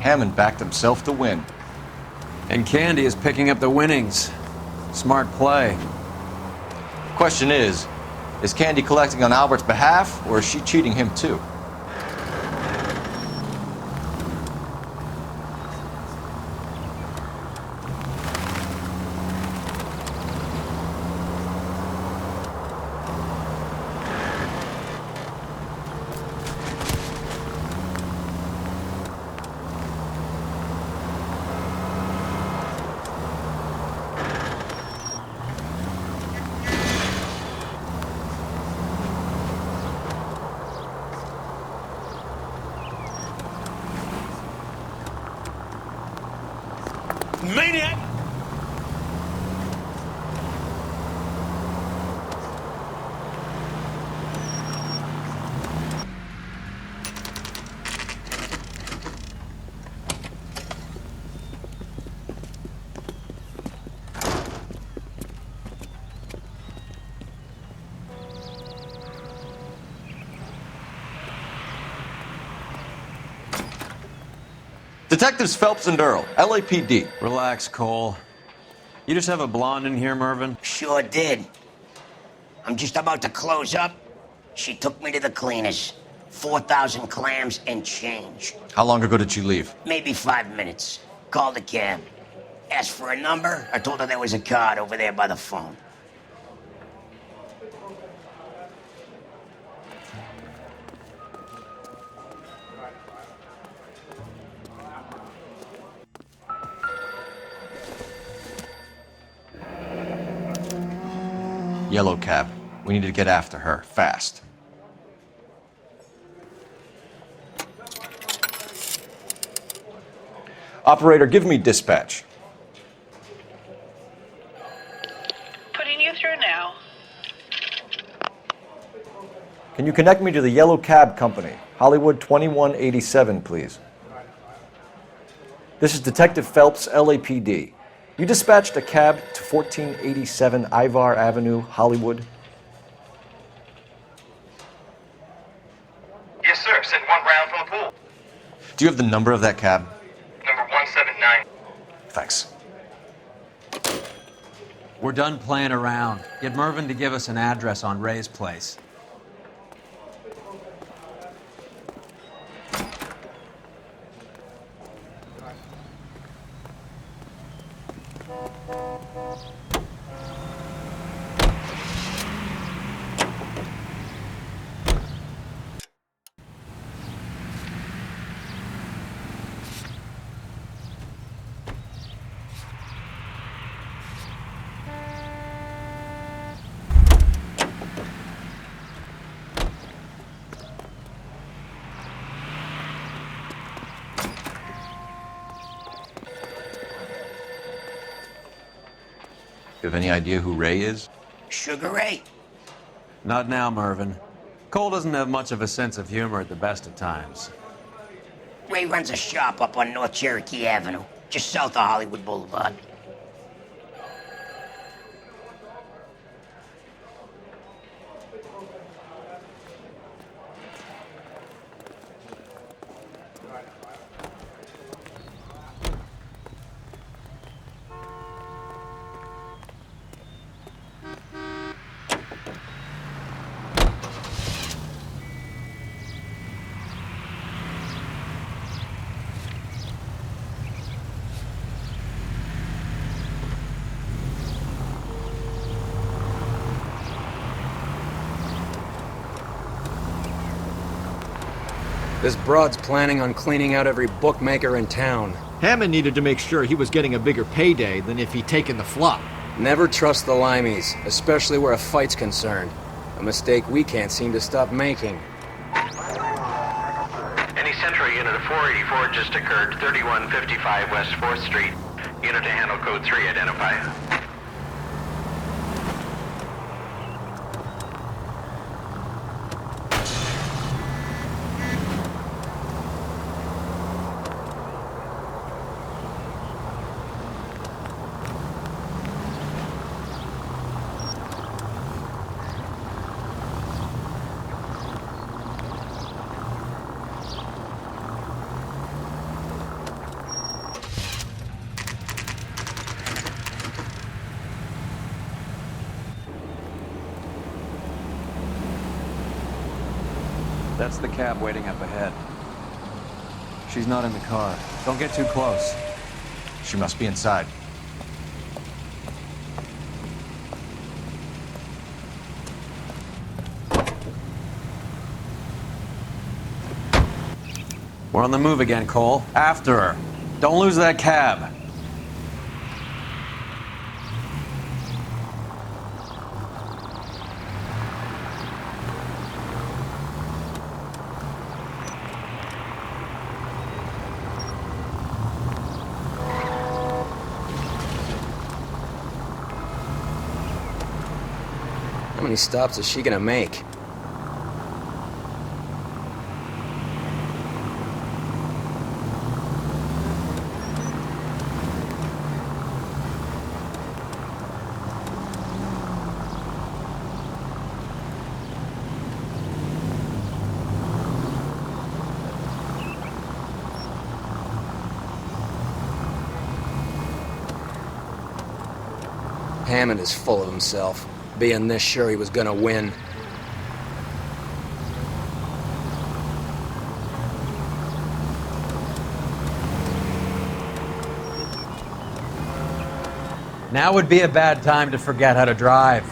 Hammond backed himself to win. And Candy is picking up the winnings. Smart play. Question is Candy collecting on Albert's behalf, or is she cheating him too? Maniac! Detectives Phelps and Earl, LAPD. Relax, Cole. You just have a blonde in here, Mervyn? Sure did. I'm just about to close up. She took me to the cleaners. 4,000 clams and change. How long ago did she leave? Maybe 5 minutes. Called a cab. Asked for a number. I told her there was a card over there by the phone. Yellow cab. We need to get after her, fast. Operator, give me dispatch. Putting you through now. Can you connect me to the Yellow Cab Company, Hollywood 2187, please? This is Detective Phelps, LAPD. You dispatched a cab to 1487 Ivar Avenue, Hollywood? Yes, sir. Sent one round from the pool. Do you have the number of that cab? Number 179. Thanks. We're done playing around. Get Mervyn to give us an address on Ray's place. You have any idea who Ray is? Sugar Ray? Not now, Mervyn. Cole doesn't have much of a sense of humor at the best of times. Ray runs a shop up on North Cherokee Avenue, just south of Hollywood Boulevard. This broad's planning on cleaning out every bookmaker in town. Hammond needed to make sure he was getting a bigger payday than if he'd taken the flop. Never trust the Limeys, especially where a fight's concerned. A mistake we can't seem to stop making. Any Central unit of 484 just occurred, 3155 West 4th Street. Unit to handle code 3, identify. That's the cab waiting up ahead. She's not in the car. Don't get too close. She must be inside. We're on the move again, Cole. After her. Don't lose that cab. How many stops is she gonna make? Hammond is full of himself, being this sure he was gonna win. Now would be a bad time to forget how to drive.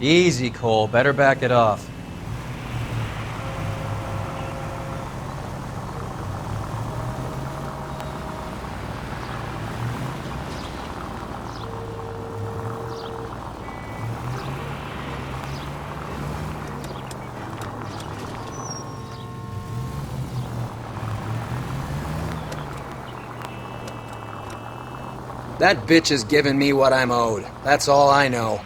Easy, Cole. Better back it off. That bitch is giving me what I'm owed. That's all I know.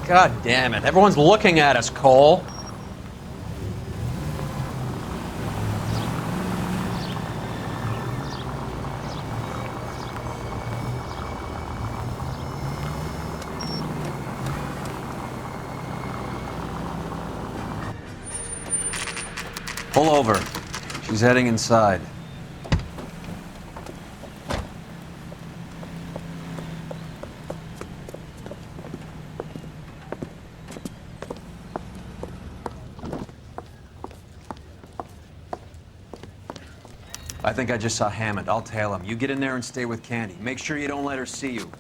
God damn it. Everyone's looking at us, Cole. Pull over. She's heading inside. I think I just saw Hammond. I'll tail him. You get in there and stay with Candy. Make sure you don't let her see you.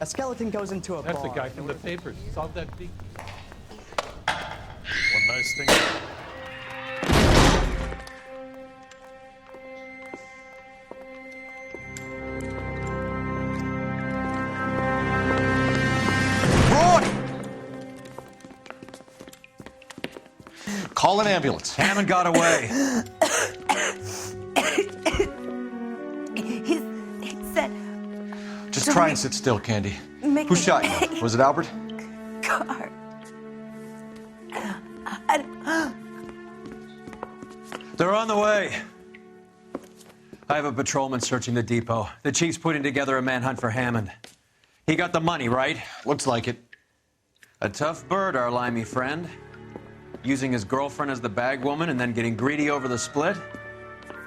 A skeleton goes into a bar. That's the guy from the papers. Solve that big. One nice thing. Call an ambulance. Hammond got away. He said... Just try and sit still, Candy. Make Who me shot you? Was it Albert? car. They're on the way. I have a patrolman searching the depot. The chief's putting together a manhunt for Hammond. He got the money, right? Looks like it. A tough bird, our limey friend. Using his girlfriend as the bag woman and then getting greedy over the split.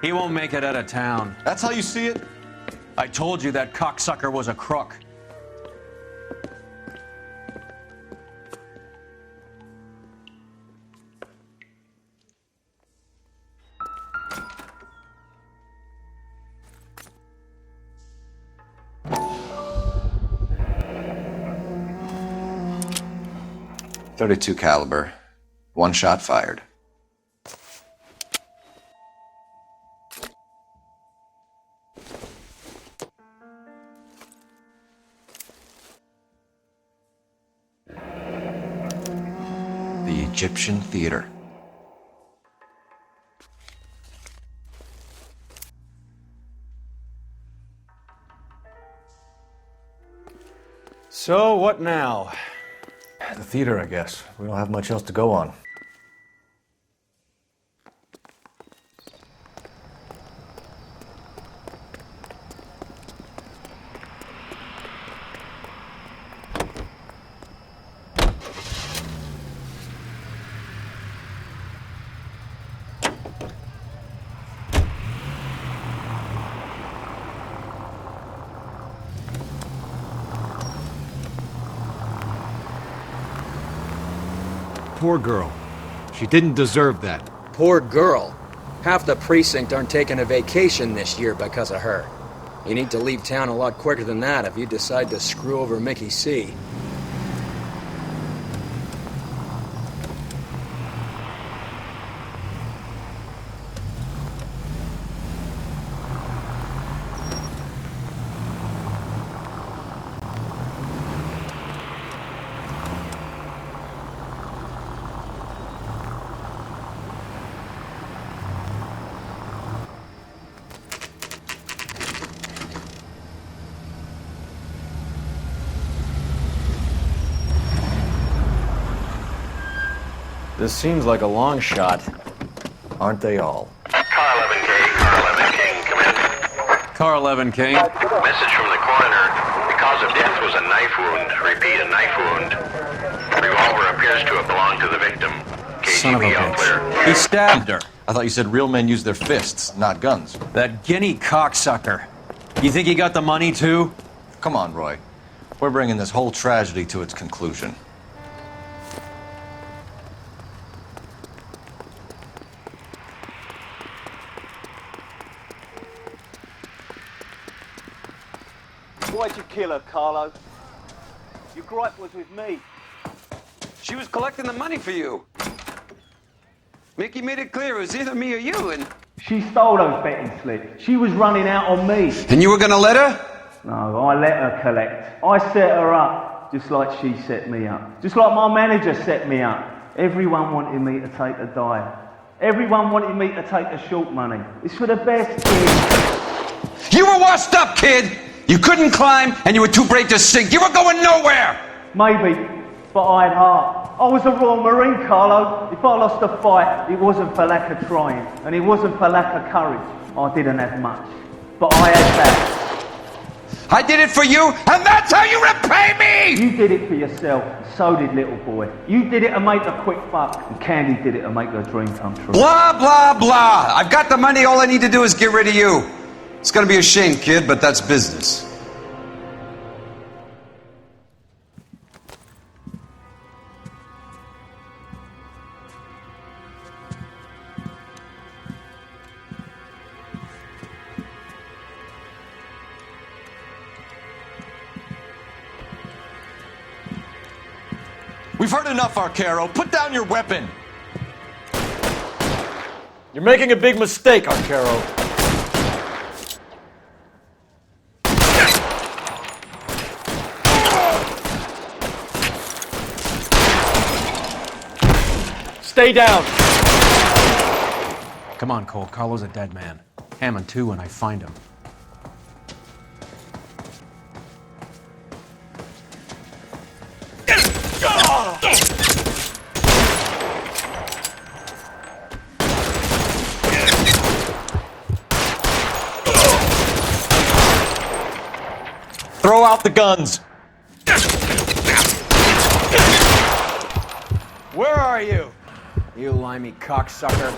He won't make it out of town. That's how you see it? I told you that cocksucker was a crook. .32 caliber. One shot fired. The Egyptian Theater. So, what now? The theater, I guess. We don't have much else to go on. Poor girl. She didn't deserve that. Poor girl. Half the precinct aren't taking a vacation this year because of her. You need to leave town a lot quicker than that if you decide to screw over Mickey C. This seems like a long shot. Aren't they all? Car 11K, Car 11 King, come in. Car 11 King. Message from the coroner. The cause of death was a knife wound. Repeat, a knife wound. Revolver appears to have belonged to the victim. Son of a KGB all clear. bitch. He stabbed her. I thought you said real men use their fists, not guns. That guinea cocksucker. You think he got the money too? Come on, Roy. We're bringing this whole tragedy to its conclusion. Why'd you kill her, Carlo? Your gripe was with me. She was collecting the money for you. Mickey made it clear it was either me or you, and... She stole those betting slips. She was running out on me. And you were gonna let her? No, I let her collect. I set her up, just like she set me up. Just like my manager set me up. Everyone wanted me to take a dive. Everyone wanted me to take the short money. It's for the best, kid. You were washed up, kid! You couldn't climb, and you were too brave to sink. You were going nowhere! Maybe, but I had heart. I was a Royal Marine, Carlo. If I lost a fight, it wasn't for lack of trying, and it wasn't for lack of courage. I didn't have much, but I had that. I did it for you, and that's how you repay me! You did it for yourself, and so did little boy. You did it to make a quick buck, and Candy did it to make her dream come true. Blah, blah, blah. I've got the money, all I need to do is get rid of you. It's gonna be a shame, kid, but that's business. We've heard enough, Arcaro. Put down your weapon. You're making a big mistake, Arcaro. Stay down. Come on, Cole. Carlo's a dead man. Hammond too when I find him. Throw out the guns. Where are you? You limey cocksucker.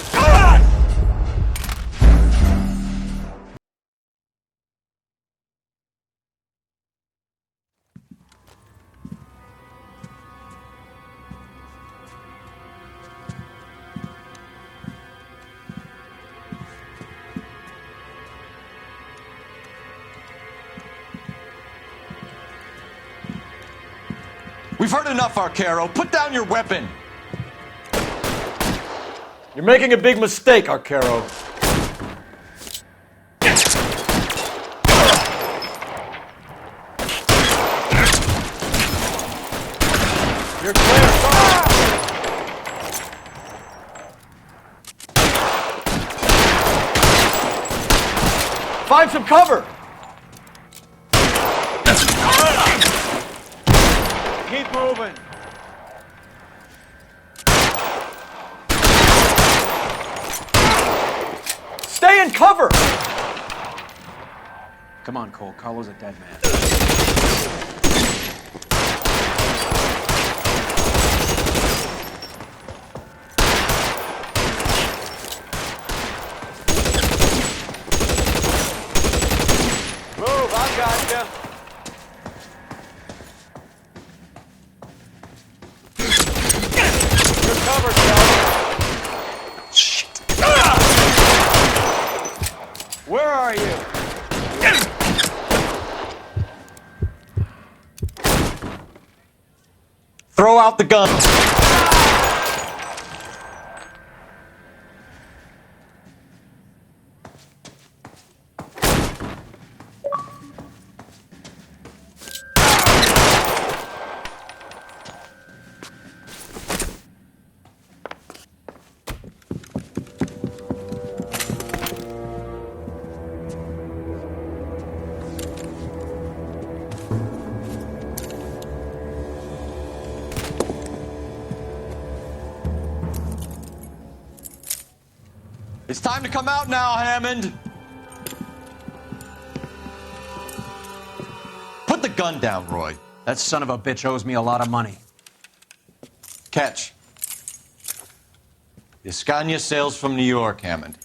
We've heard enough, Arcaro. Put down your weapon. You're making a big mistake, Arcaro. You're clear. Find some cover. Keep moving. Stay in cover. Come on, Cole. Carlo's a dead man. Move, I got you. You're covered, Phelps. Shit. Where are you? Throw out the gun. It's time to come out now, Hammond. Put the gun down, Roy. That son of a bitch owes me a lot of money. Catch. The Scania sails from New York, Hammond.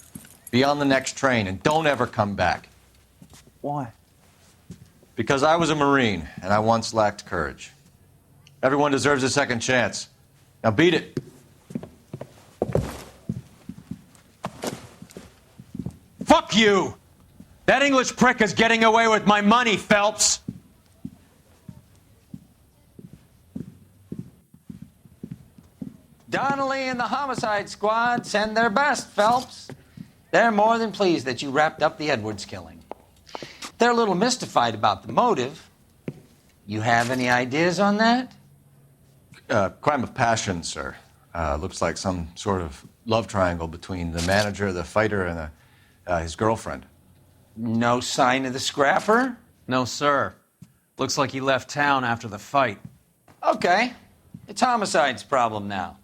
Be on the next train and don't ever come back. Why? Because I was a Marine and I once lacked courage. Everyone deserves a second chance. Now beat it. Fuck you! That English prick is getting away with my money, Phelps! Donnelly and the homicide squad send their best, Phelps. They're more than pleased that you wrapped up the Edwards killing. They're a little mystified about the motive. You have any ideas on that? Crime of passion, sir. Looks like some sort of love triangle between the manager, the fighter, and his girlfriend. No sign of the scrapper? No, sir. Looks like he left town after the fight. Okay. It's homicide's problem now.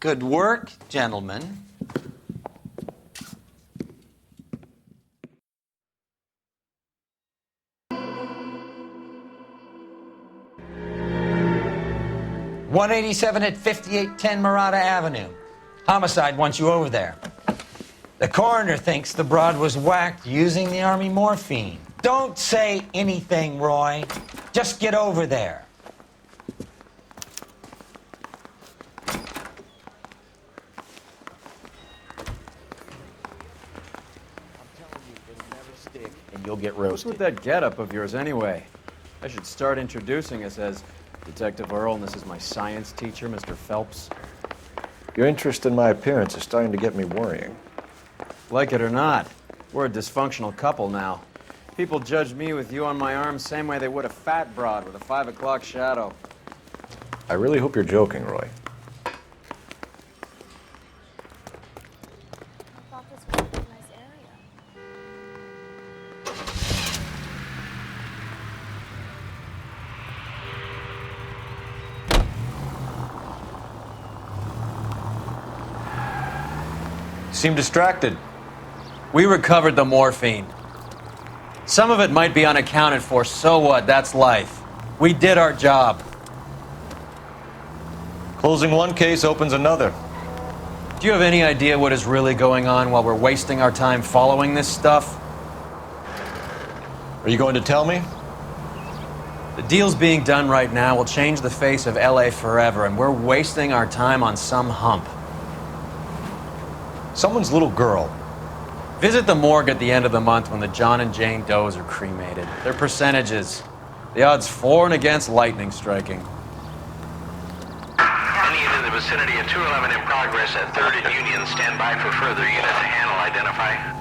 Good work, gentlemen. .187 at 5810 Murata Avenue. Homicide wants you over there. The coroner thinks the broad was whacked using the Army morphine. Don't say anything, Roy. Just get over there. And you'll get What's roasted. with that getup of yours anyway? I should start introducing us as Detective Earl, and this is my science teacher, Mr. Phelps. Your interest in my appearance is starting to get me worrying. Like it or not, we're a dysfunctional couple now. People judge me with you on my arm same way they would a fat broad with a 5 o'clock shadow. I really hope you're joking, Roy. Seem distracted. We recovered the morphine. Some of it might be unaccounted for, so what? That's life. We did our job. Closing one case opens another. Do you have any idea what is really going on while we're wasting our time following this stuff? Are you going to tell me? The deals being done right now will change the face of LA forever, and we're wasting our time on some hump. Someone's little girl. Visit the morgue at the end of the month when the John and Jane Does are cremated. Their percentages. The odds for and against lightning striking. Any unit in the vicinity of 211 in progress at 3rd and Union. Stand by for further unit to handle. Identify.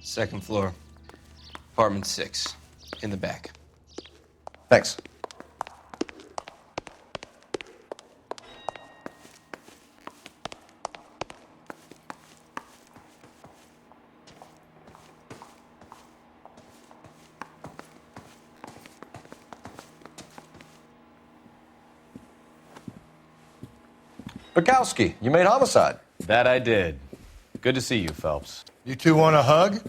Second floor. Apartment 6. In the back. Thanks. Bukowski, you made homicide. That I did. Good to see you, Phelps. You two want a hug?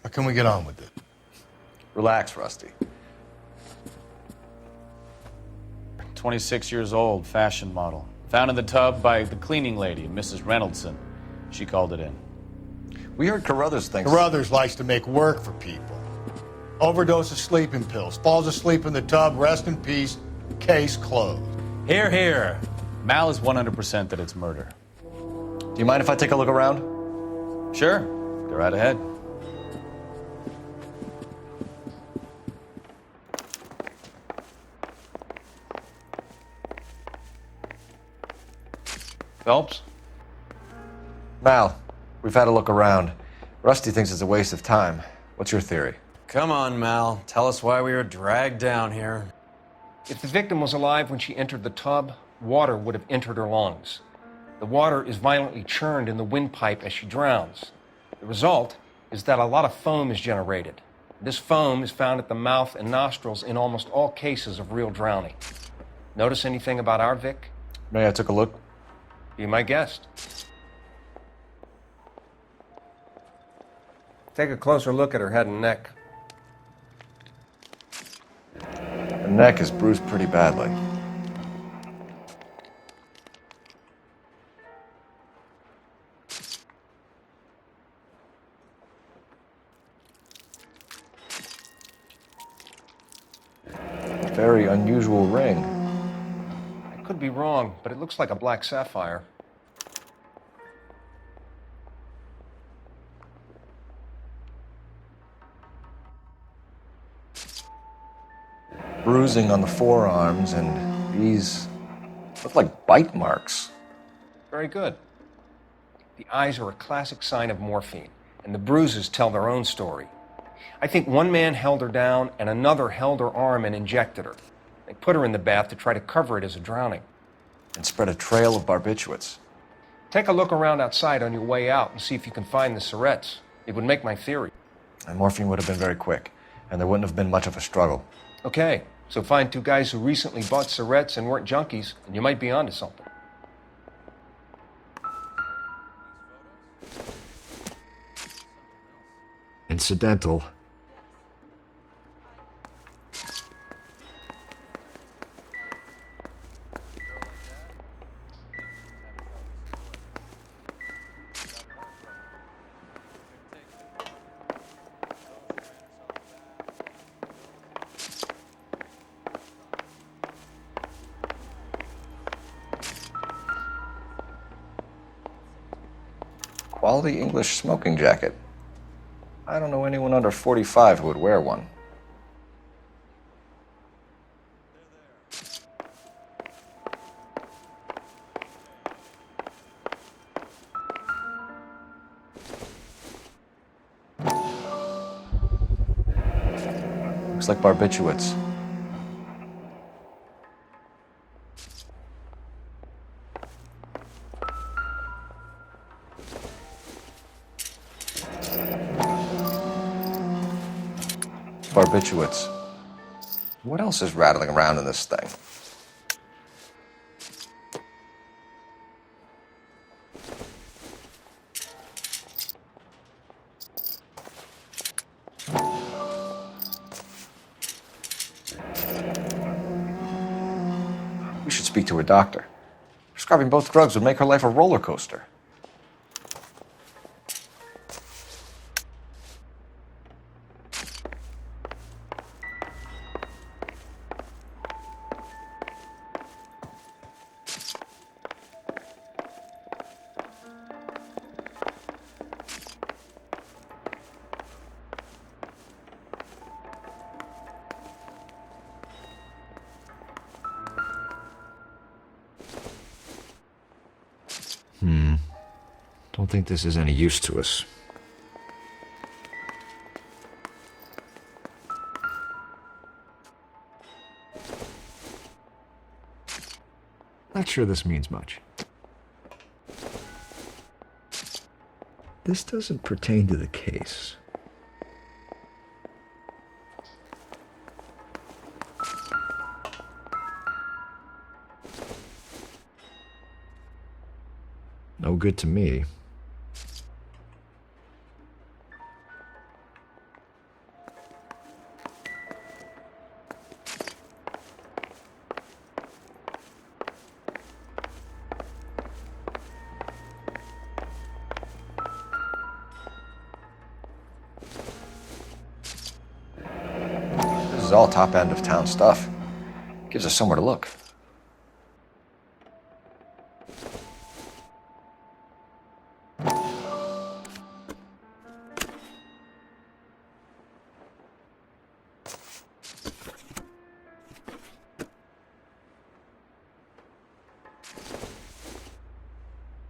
Or can we get on with it? Relax, Rusty. 26 years old, fashion model. Found in the tub by the cleaning lady, Mrs. Reynoldson. She called it in. We heard Carruthers thinks... Carruthers likes to make work for people. Overdose of sleeping pills. Falls asleep in the tub. Rest in peace. Case closed. Here, here. Mal is 100% that it's murder. Do you mind if I take a look around? Sure. Go right ahead. Phelps? Mal, we've had a look around. Rusty thinks it's a waste of time. What's your theory? Come on, Mal. Tell us why we were dragged down here. If the victim was alive when she entered the tub, water would have entered her lungs. The water is violently churned in the windpipe as she drowns. The result is that a lot of foam is generated. This foam is found at the mouth and nostrils in almost all cases of real drowning. Notice anything about our Vic? May I take a look? Be my guest. Take a closer look at her head and neck. Her neck is bruised pretty badly. Very unusual ring. I could be wrong, but it looks like a black sapphire. Bruising on the forearms, and these look like bite marks. Very good. The eyes are a classic sign of morphine, and the bruises tell their own story. I think one man held her down and another held her arm and injected her. They put her in the bath to try to cover it as a drowning. And spread a trail of barbiturates. Take a look around outside on your way out and see if you can find the syrettes. It would make my theory. And morphine would have been very quick, and there wouldn't have been much of a struggle. Okay, so find two guys who recently bought syrettes and weren't junkies, and you might be onto something. Incidental. Quality English smoking jacket. I don't know anyone under 45 who would wear one. Looks like barbiturates. Barbiturates. What else is rattling around in this thing? We should speak to a doctor. Prescribing both drugs would make her life a roller coaster. Don't think this is any use to us. Not sure this means much. This doesn't pertain to the case. No good to me. This is all top end of town stuff. Gives us somewhere to look.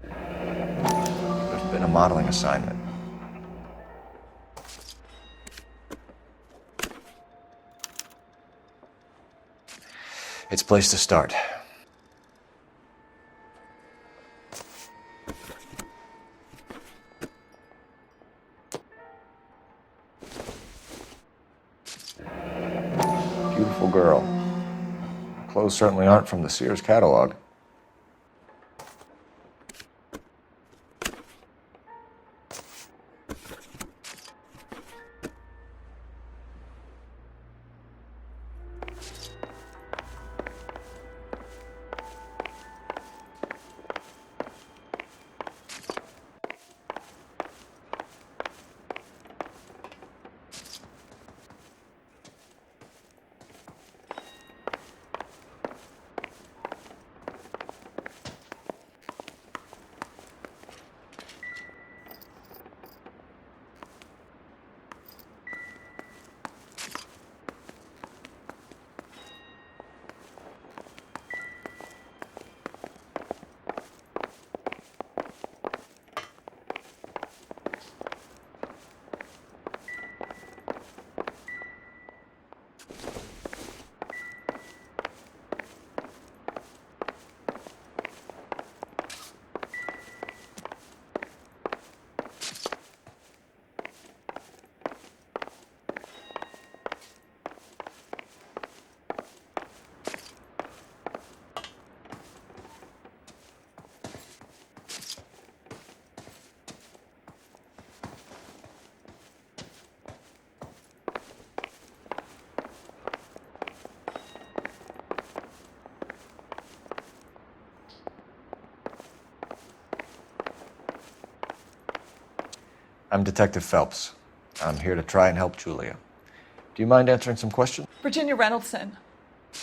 There's been a modeling assignment. It's a place to start. Beautiful girl. Clothes certainly aren't from the Sears catalog. I'm Detective Phelps. I'm here to try and help Julia. Do you mind answering some questions? Virginia Reynoldson,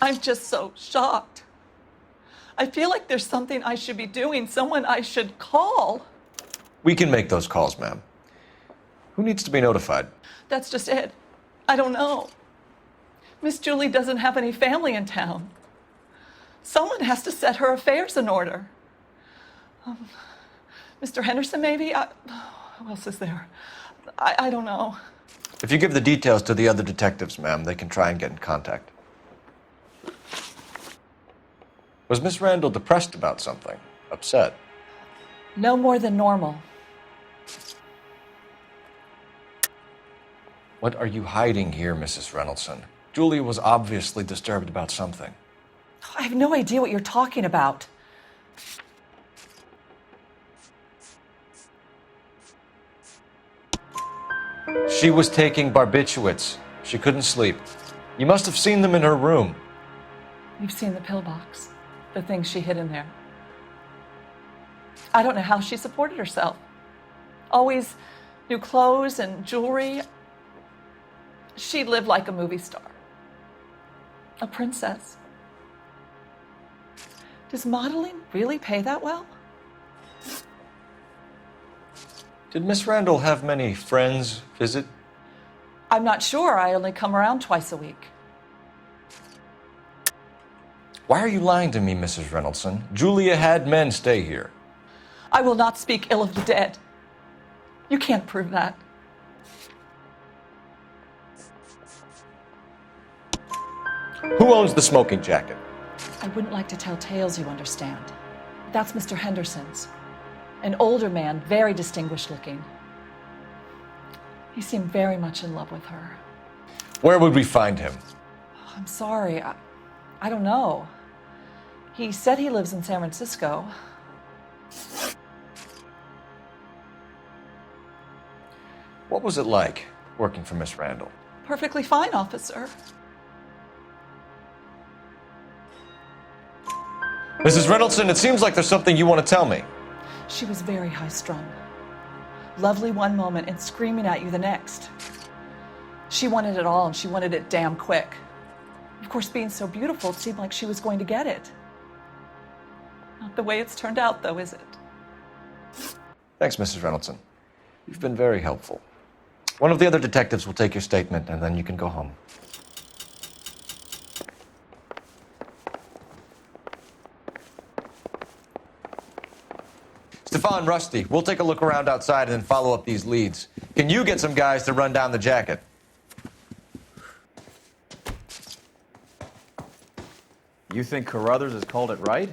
I'm just so shocked. I feel like there's something I should be doing, someone I should call. We can make those calls, ma'am. Who needs to be notified? That's just it. I don't know. Miss Julie doesn't have any family in town. Someone has to set her affairs in order. Mr. Henderson, maybe? Who else is there? I don't know. If you give the details to the other detectives, ma'am, they can try and get in contact. Was Miss Randall depressed about something? Upset? No more than normal. What are you hiding here, Mrs. Reynoldson? Julia was obviously disturbed about something. I have no idea what you're talking about. She was taking barbiturates. She couldn't sleep. You must have seen them in her room. You've seen the pillbox. the things she hid in there. I don't know how she supported herself. Always new clothes and jewelry. She lived like a movie star. A princess. Does modeling really pay that well? Did Miss Randall have many friends visit? I'm not sure. I only come around twice a week. Why are you lying to me, Mrs. Reynoldson? Julia had men stay here. I will not speak ill of the dead. You can't prove that. Who owns the smoking jacket? I wouldn't like to tell tales, you understand. That's Mr. Henderson's. An older man, very distinguished looking. He seemed very much in love with her. Where would we find him? I'm sorry. I don't know. He said he lives in San Francisco. What was it like working for Miss Randall? Perfectly fine, officer. Mrs. Reynoldson, it seems like there's something you want to tell me. She was very high-strung. Lovely one moment and screaming at you the next. She wanted it all, and she wanted it damn quick. Of course, being so beautiful, it seemed like she was going to get it. Not the way it's turned out, though, is it? Thanks, Mrs. Reynoldson. You've been very helpful. One of the other detectives will take your statement, and then you can go home. Stefan, Rusty, we'll take a look around outside and then follow up these leads. Can you get some guys to run down the jacket? You think Carruthers has called it right?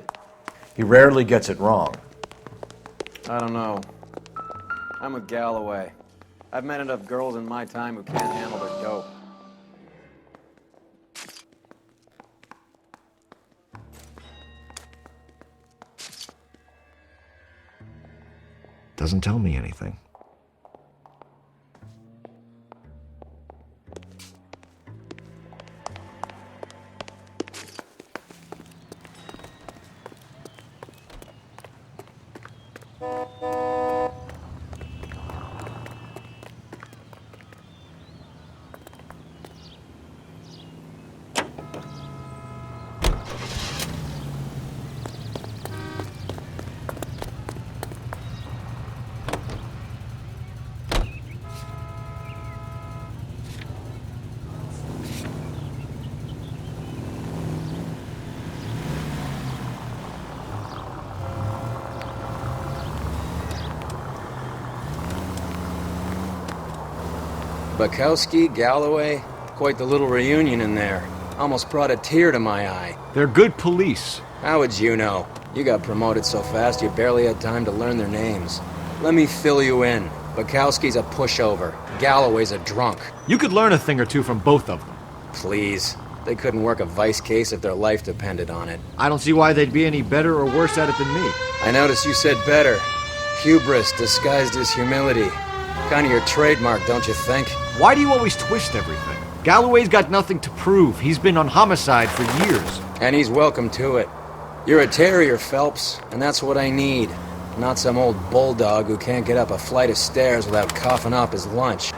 He rarely gets it wrong. I don't know. I'm with Galloway. I've met enough girls in my time who can't handle their dope. Doesn't tell me anything. Bukowski, Galloway, quite the little reunion in there. Almost brought a tear to my eye. They're good police. How would you know? You got promoted so fast you barely had time to learn their names. Let me fill you in. Bukowski's a pushover. Galloway's a drunk. You could learn a thing or two from both of them. Please. They couldn't work a vice case if their life depended on it. I don't see why they'd be any better or worse at it than me. I noticed you said better. Hubris disguised as humility. Kind of your trademark, don't you think? Why do you always twist everything? Galloway's got nothing to prove. He's been on homicide for years. And he's welcome to it. You're a terrier, Phelps, and that's what I need. Not some old bulldog who can't get up a flight of stairs without coughing up his lunch.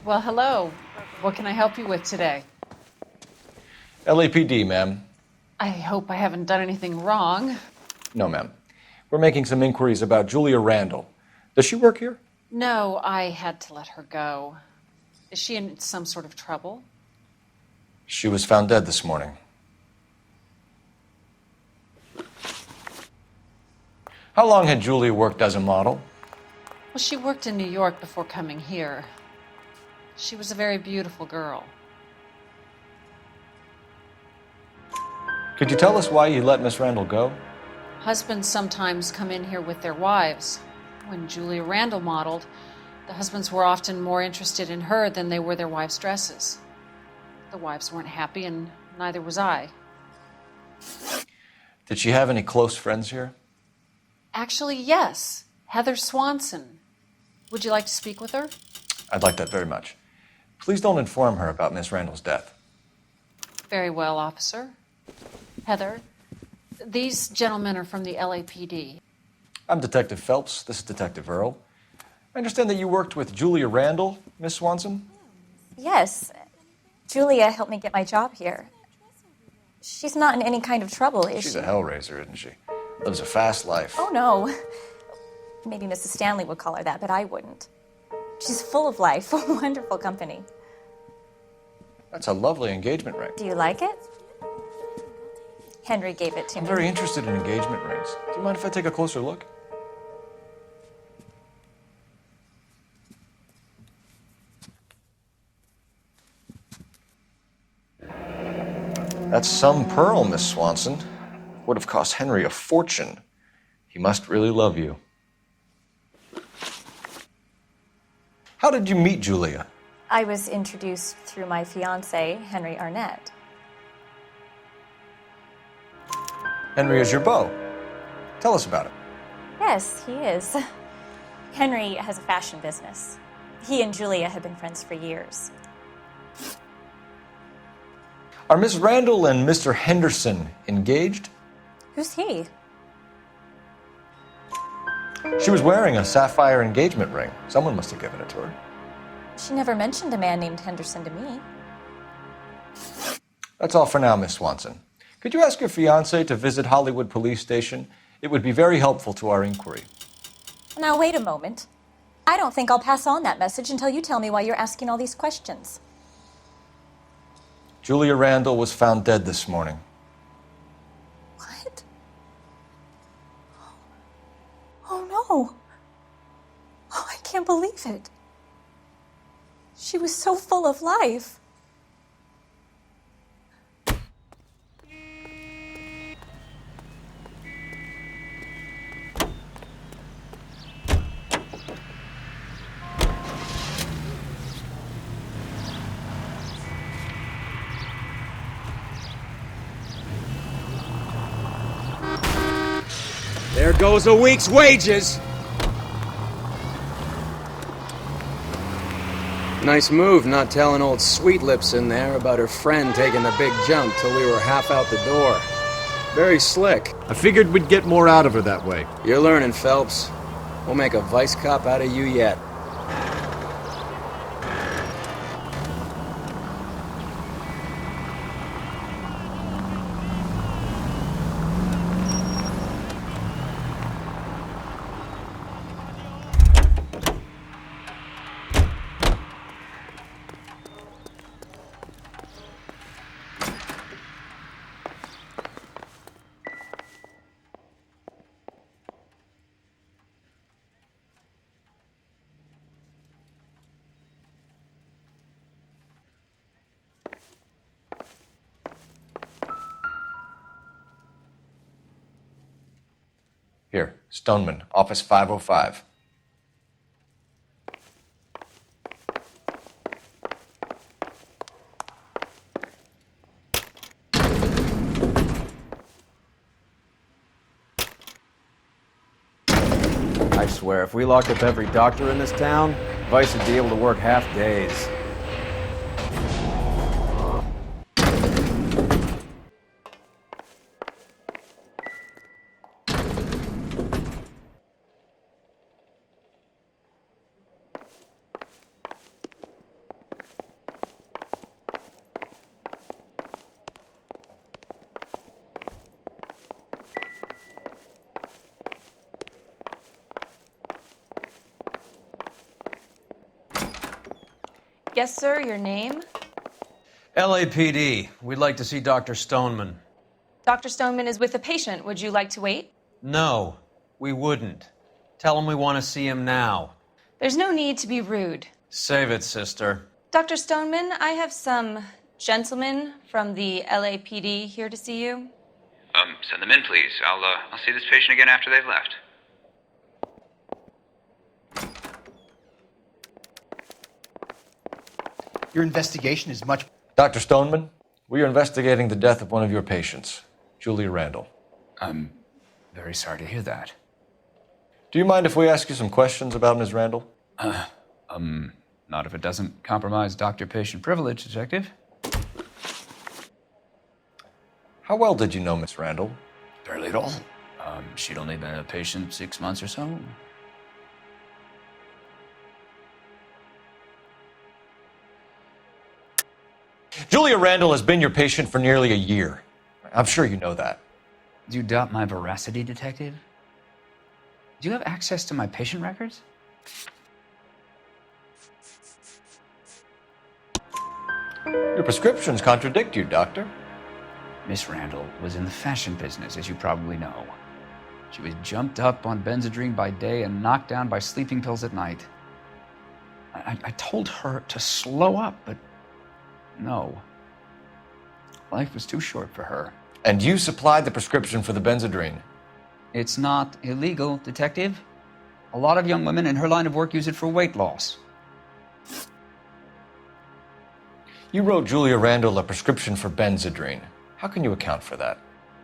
Well, hello. What can I help you with today? LAPD, ma'am. I hope I haven't done anything wrong. No, ma'am. We're making some inquiries about Julia Randall. Does she work here? No, I had to let her go. Is she in some sort of trouble? She was found dead this morning. How long had Julia worked as a model? Well, she worked in New York before coming here. She was a very beautiful girl. Could you tell us why you let Miss Randall go? Husbands sometimes come in here with their wives. When Julia Randall modeled, the husbands were often more interested in her than they were their wives' dresses. The wives weren't happy, and neither was I. Did she have any close friends here? Actually, yes. Heather Swanson. Would you like to speak with her? I'd like that very much. Please don't inform her about Miss Randall's death. Very well, officer. Heather, these gentlemen are from the LAPD. I'm Detective Phelps. This is Detective Earl. I understand that you worked with Julia Randall, Miss Swanson? Yes. Julia helped me get my job here. She's not in any kind of trouble, is she? She's a hellraiser, isn't she? Lives a fast life. Oh, no. Maybe Mrs. Stanley would call her that, but I wouldn't. She's full of life, wonderful company. That's a lovely engagement ring. Do you like it? Henry gave it to I'm me. very interested in engagement rings. Do you mind if I take a closer look? That's some pearl, Miss Swanson. Would have cost Henry a fortune. He must really love you. How did you meet Julia? I was introduced through my fiancé, Henry Arnett. Henry is your beau. Tell us about it. Yes, he is. Henry has a fashion business. He and Julia have been friends for years. Are Miss Randall and Mr. Henderson engaged? Who's he? She was wearing a sapphire engagement ring. Someone must have given it to her. She never mentioned a man named Henderson to me. That's all for now, Miss Swanson. Could you ask your fiancé to visit Hollywood Police Station? It would be very helpful to our inquiry. Now, wait a moment. I don't think I'll pass on that message until you tell me why you're asking all these questions. Julia Randall was found dead this morning. What? Oh, no. Oh, I can't believe it. She was so full of life. There goes a week's wages. Nice move not telling old Sweet Lips in there about her friend taking the big jump till we were half out the door. Very slick. I figured we'd get more out of her that way. You're learning, Phelps. We'll make a vice cop out of you yet. Here, Stoneman, office 505. I swear, if we locked up every doctor in this town, Vice would be able to work half days. Yes, sir, your name? LAPD. We'd like to see Dr. Stoneman. Dr. Stoneman is with a patient. Would you like to wait? No, we wouldn't. Tell him we want to see him now. There's no need to be rude. Save it, sister. Dr. Stoneman, I have some gentlemen from the LAPD here to see you. Send them in, please. I'll see this patient again after they've left. Your investigation is much... Dr. Stoneman, we are investigating the death of one of your patients, Julia Randall. I'm very sorry to hear that. Do you mind if we ask you some questions about Ms. Randall? Not if it doesn't compromise doctor-patient privilege, Detective. How well did you know Miss Randall? Barely at all. She'd only been a patient 6 months or so. Julia Randall has been your patient for nearly a year. I'm sure you know that. Do you doubt my veracity, Detective? Do you have access to my patient records? Your prescriptions contradict you, Doctor. Miss Randall was in the fashion business, as you probably know. She was jumped up on Benzedrine by day and knocked down by sleeping pills at night. I told her to slow up, but no. Life was too short for her. And you supplied the prescription for the Benzedrine? It's not illegal, Detective. A lot of young women in her line of work use it for weight loss. You wrote Julia Randall a prescription for Benzedrine. How can you account for that?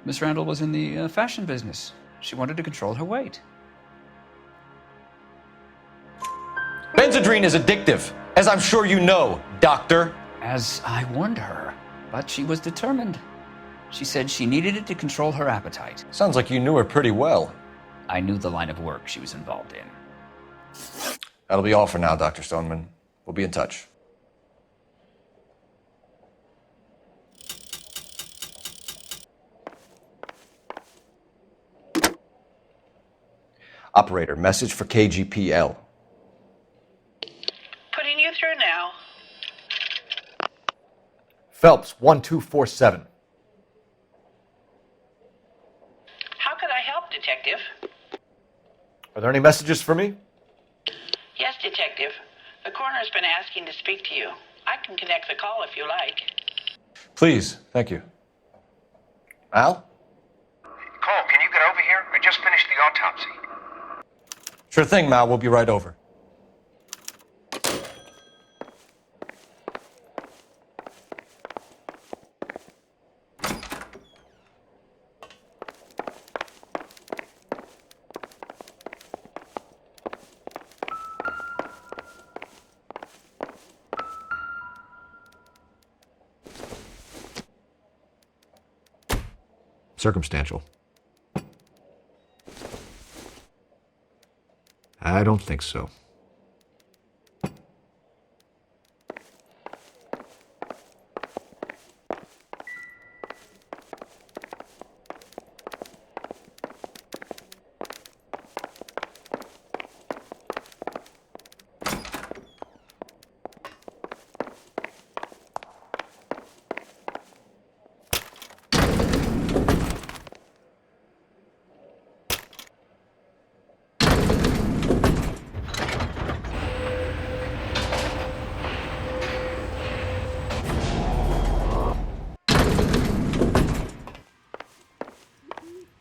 Miss Randall was in the fashion business. She wanted to control her weight. Benzedrine is addictive, as I'm sure you know, Doctor. As I warned her, but she was determined. She said she needed it to control her appetite. Sounds like you knew her pretty well. I knew the line of work she was involved in. That'll be all for now, Dr. Stoneman. We'll be in touch. Operator, message for KGPL. Putting you through now. Phelps, 1247. How could I help, Detective? Are there any messages for me? Yes, Detective. The coroner's been asking to speak to you. I can connect the call if you like. Please, thank you. Al? Cole, can you get over here? I just finished the autopsy. Sure thing, Mal. We'll be right over. Circumstantial. I don't think so.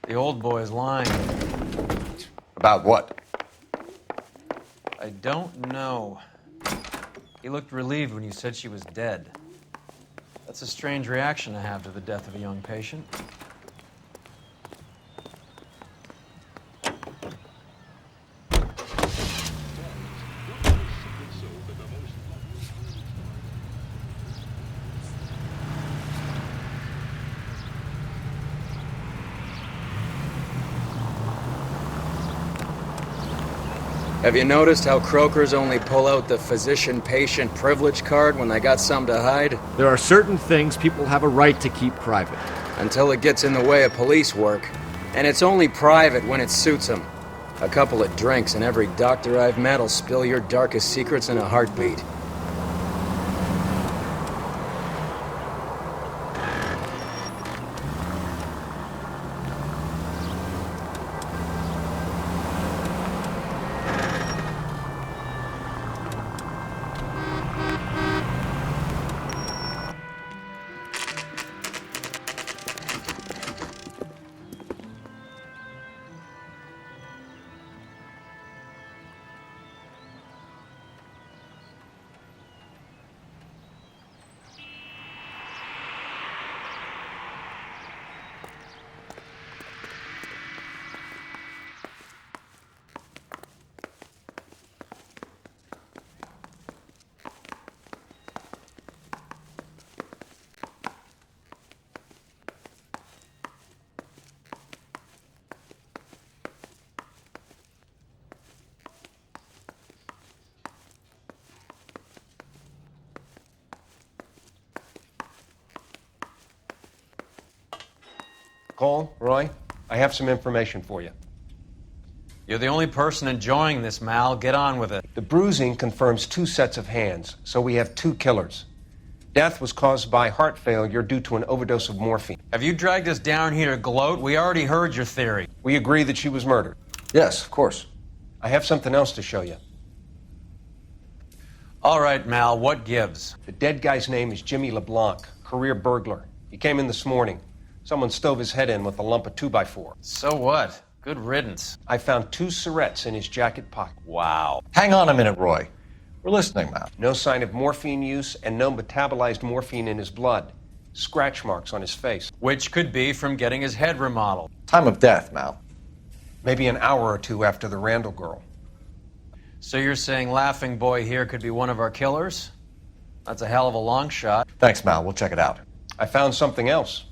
The old boy's lying. About what? I don't know. He looked relieved when you said she was dead. That's a strange reaction to have to the death of a young patient. Have you noticed how croakers only pull out the physician-patient privilege card when they got something to hide? There are certain things people have a right to keep private. Until it gets in the way of police work. And it's only private when it suits them. A couple of drinks and every doctor I've met will spill your darkest secrets in a heartbeat. Cole, Roy, I have some information for you. You're the only person enjoying this, Mal. Get on with it. The bruising confirms 2 sets of hands, so we have 2 killers. Death was caused by heart failure due to an overdose of morphine. Have you dragged us down here to gloat? We already heard your theory. We agree that she was murdered. Yes, of course. I have something else to show you. All right, Mal, what gives? The dead guy's name is Jimmy LeBlanc, career burglar. He came in this morning. Someone stove his head in with a lump of 2x4. So what? Good riddance. I found 2 syrettes in his jacket pocket. Wow. Hang on a minute, Roy. We're listening, Mal. No sign of morphine use and no metabolized morphine in his blood. Scratch marks on his face. Which could be from getting his head remodeled. Time of death, Mal. Maybe an hour or 2 after the Randall girl. So you're saying Laughing Boy here could be one of our killers? That's a hell of a long shot. Thanks, Mal. We'll check it out. I found something else.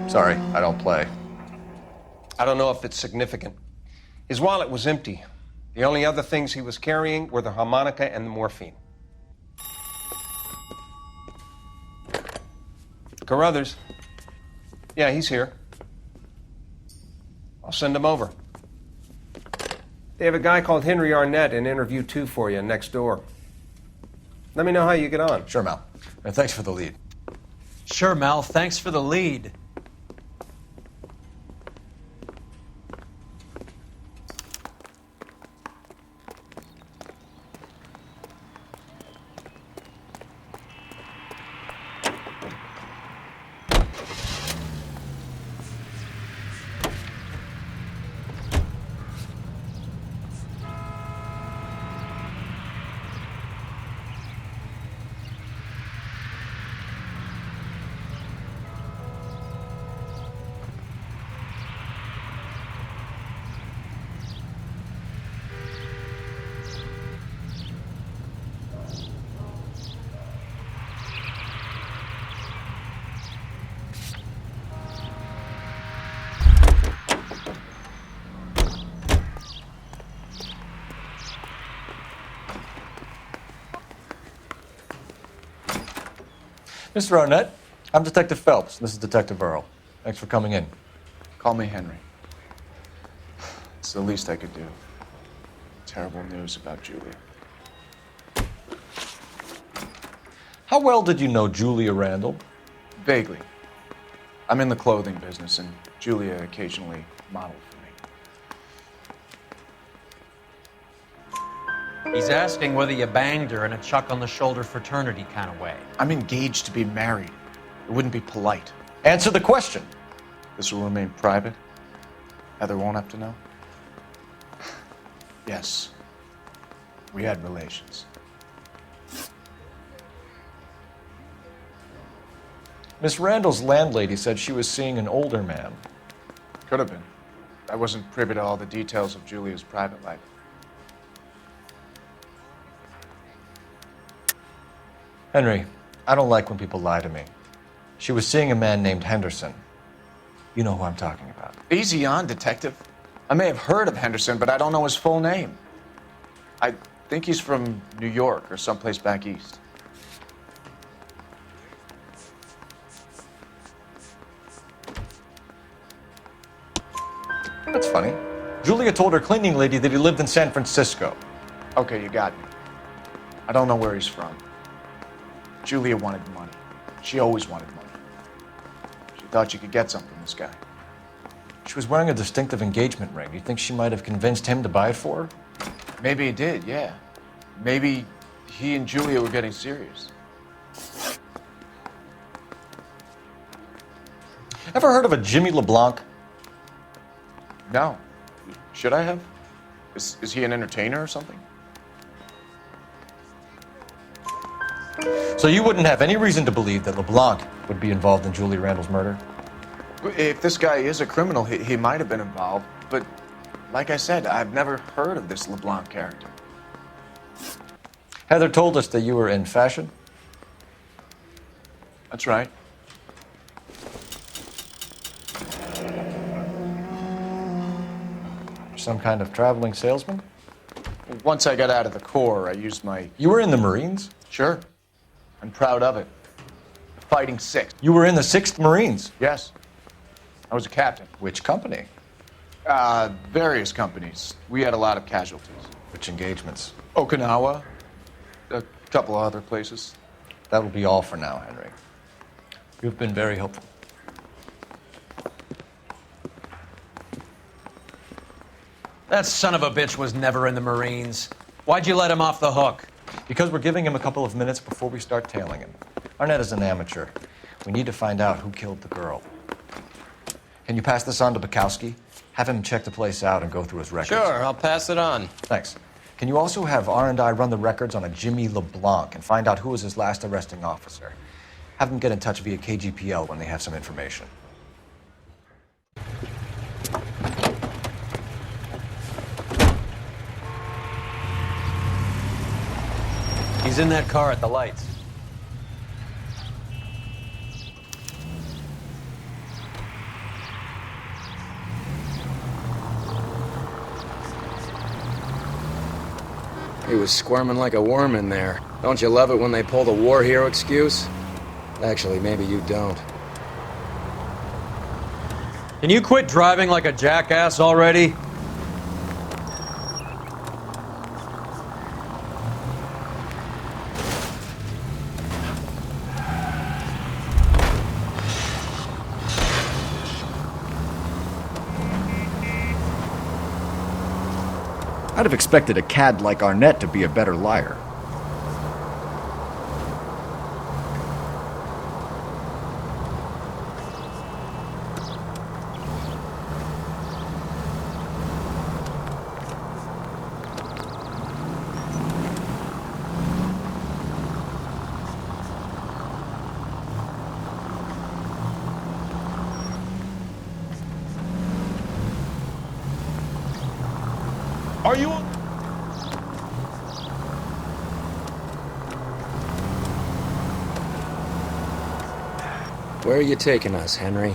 Sorry, I don't play. I don't know if it's significant. His wallet was empty. The only other things he was carrying were the harmonica and the morphine. Carruthers. Yeah, he's here. I'll send him over. They have a guy called Henry Arnett in interview 2 for you next door. Let me know how you get on. Sure, Mal. And thanks for the lead. Sure, Mal. Thanks for the lead. Mr. Arnett, I'm Detective Phelps. This is Detective Earl. Thanks for coming in. Call me Henry. It's the least I could do. Terrible news about Julia. How well did you know Julia Randall? Vaguely. I'm in the clothing business, and Julia occasionally modeled for me. He's asking whether you banged her in a chuck-on-the-shoulder fraternity kind of way. I'm engaged to be married. It wouldn't be polite. Answer the question. This will remain private? Heather won't have to know? Yes. We had relations. Miss Randall's landlady said she was seeing an older man. Could have been. I wasn't privy to all the details of Julia's private life. Henry, I don't like when people lie to me. She was seeing a man named Henderson. You know who I'm talking about. Easy on, Detective. I may have heard of Henderson, but I don't know his full name. I think he's from New York or someplace back east. That's funny. Julia told her cleaning lady that he lived in San Francisco. Okay, you got me. I don't know where he's from. Julia wanted money. She always wanted money. She thought she could get something from this guy. She was wearing a distinctive engagement ring. You think she might have convinced him to buy it for her? Maybe he did, yeah. Maybe he and Julia were getting serious. Ever heard of a Jimmy LeBlanc? No. Should I have? Is he an entertainer or something? So you wouldn't have any reason to believe that LeBlanc would be involved in Julie Randall's murder? If this guy is a criminal, he might have been involved. But like I said, I've never heard of this LeBlanc character. Heather told us that you were in fashion. That's right. Some kind of traveling salesman? Once I got out of the Corps, I used my... You were in the Marines? Sure. I'm proud of it. Fighting Sixth. You were in the 6th Marines? Yes. I was a captain. Which company? Various companies. We had a lot of casualties. Which engagements? Okinawa. A couple of other places. That will be all for now, Henry. You've been very helpful. That son of a bitch was never in the Marines. Why'd you let him off the hook? Because we're giving him a couple of minutes before we start tailing him. Arnett is an amateur. We need to find out who killed the girl. Can you pass this on to Bukowski? Have him check the place out and go through his records. Sure, I'll pass it on. Thanks. Can you also have R&I run the records on a Jimmy LeBlanc and find out who was his last arresting officer? Have them get in touch via KGPL when they have some information. He's in that car at the lights. He was squirming like a worm in there. Don't you love it when they pull the war hero excuse? Actually, maybe you don't. Can you quit driving like a jackass already? I'd have expected a cad like Arnett to be a better liar. Are you... Where are you taking us, Henry?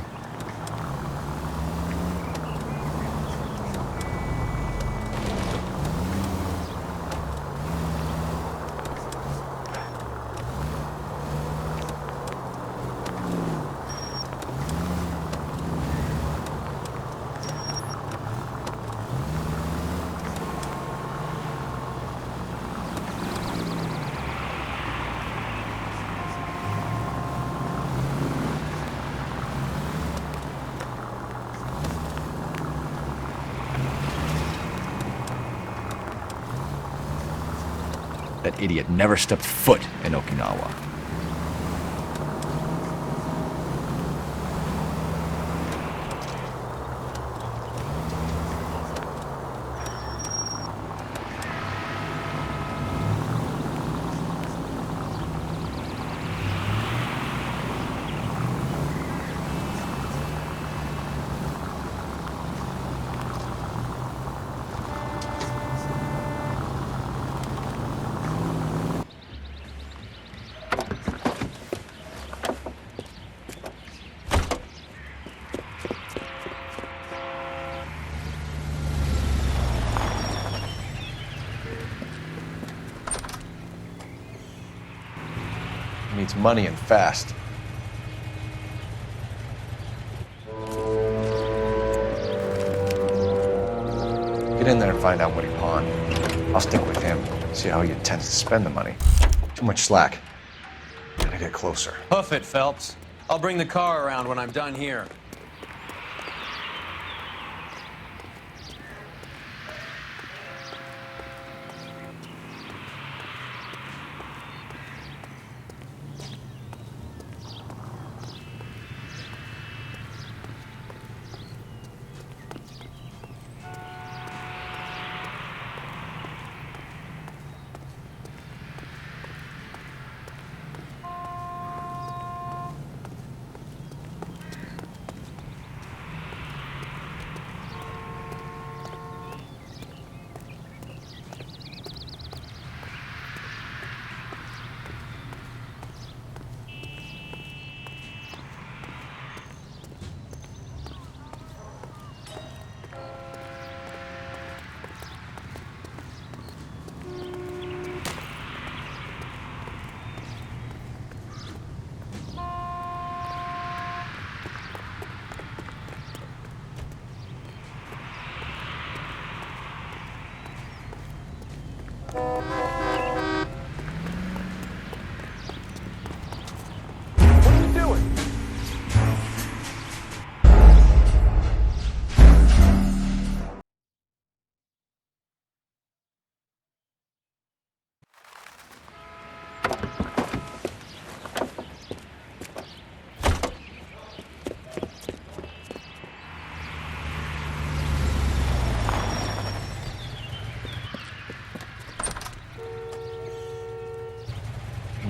That idiot never stepped foot in Okinawa. He needs money and fast. Get in there and find out what he pawned. I'll stick with him, see how he intends to spend the money. Too much slack. Gotta get closer. Hoof it, Phelps. I'll bring the car around when I'm done here.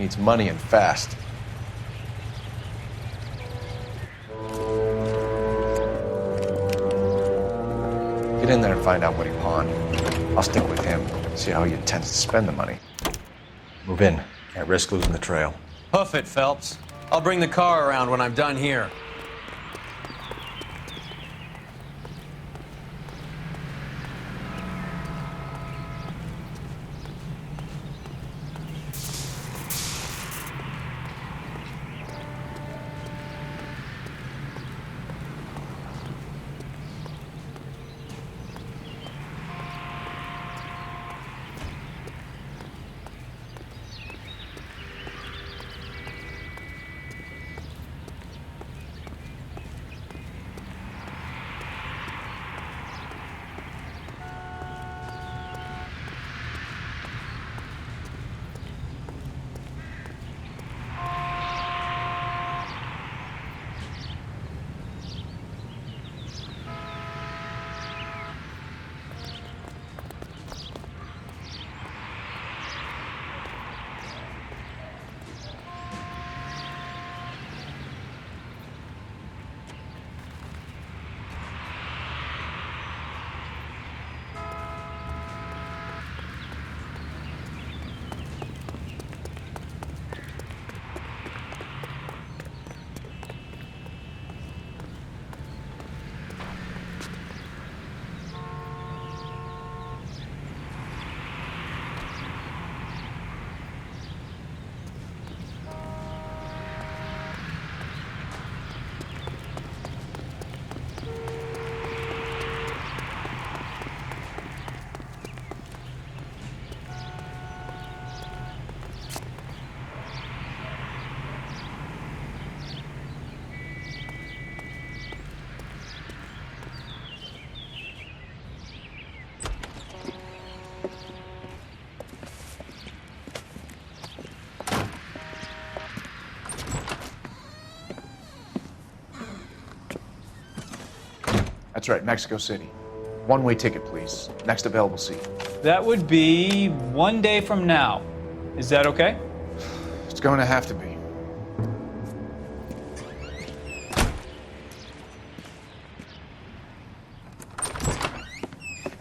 needs money and fast. Get in there and find out what he pawned. I'll stick with him, see how he intends to spend the money. Move in. Can't risk losing the trail. Hoof it, Phelps. I'll bring the car around when I'm done here. That's right, Mexico City. One-way ticket, please. Next available seat. That would be 1 day from now. Is that okay? It's going to have to be.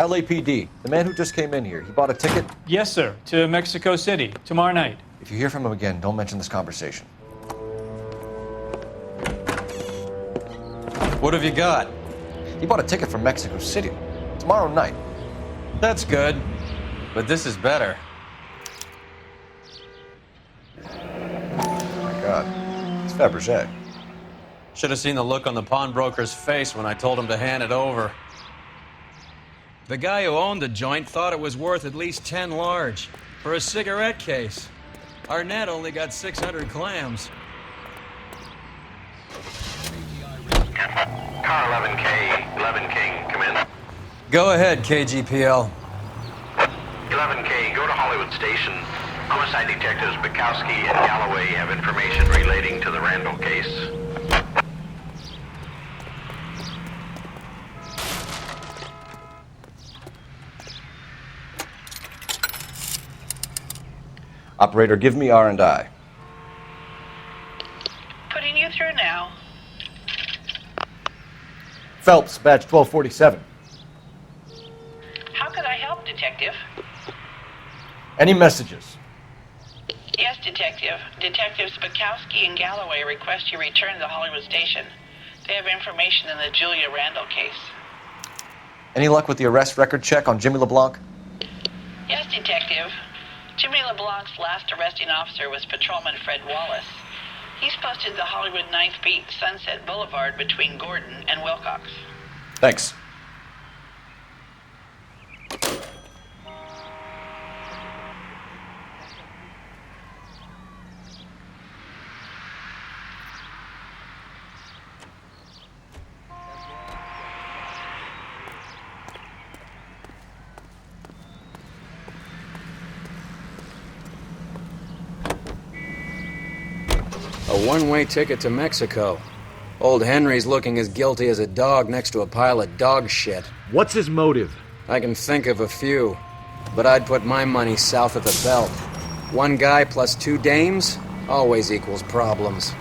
LAPD, the man who just came in here, he bought a ticket? Yes, sir. To Mexico City, tomorrow night. If you hear from him again, don't mention this conversation. What have you got? He bought a ticket from Mexico City. Tomorrow night. That's good. But this is better. Oh my God. It's Fabergé. Should have seen the look on the pawnbroker's face when I told him to hand it over. The guy who owned the joint thought it was worth at least 10 large for a cigarette case. Arnett only got 600 clams. Car 11K, 11 King, come in. Go ahead, KGPL. 11K, go to Hollywood Station. Homicide detectives Bukowski and Galloway have information relating to the Randall case. Operator, give me R&I. Putting you through now. Phelps, badge 1247. How could I help, Detective? Any messages? Yes, Detective. Detectives Bukowski and Galloway request you return to the Hollywood Station. They have information in the Julia Randall case. Any luck with the arrest record check on Jimmy LeBlanc? Yes, Detective. Jimmy LeBlanc's last arresting officer was Patrolman Fred Wallace. He's posted the Hollywood 9th Beat Sunset Boulevard between Gordon and Wilcox. Thanks. A one-way ticket to Mexico. Old Henry's looking as guilty as a dog next to a pile of dog shit. What's his motive? I can think of a few, but I'd put my money south of the belt. One guy plus two dames always equals problems.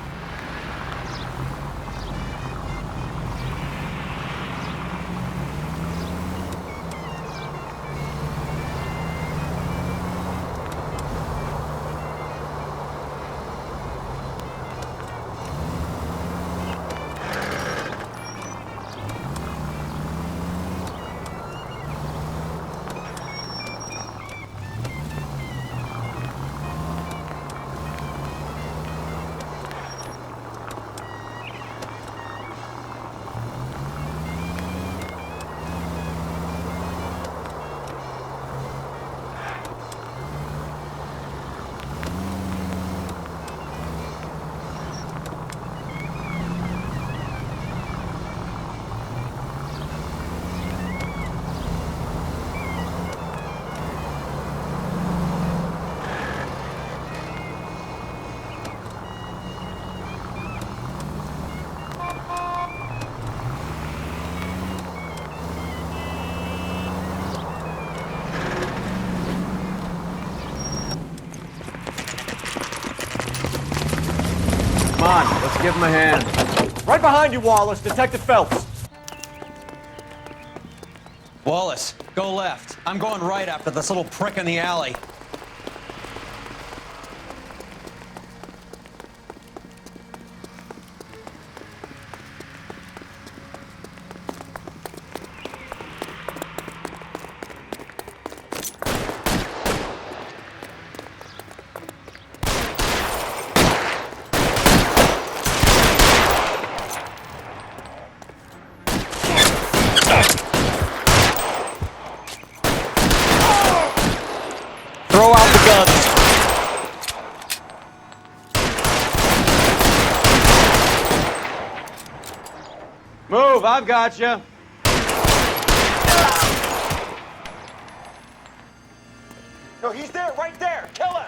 Come on, let's give him a hand. Right behind you, Wallace. Detective Phelps. Wallace, go left. I'm going right after this little prick in the alley. Throw out the guns. Move, I've got you. No, he's there, right there. Kill him.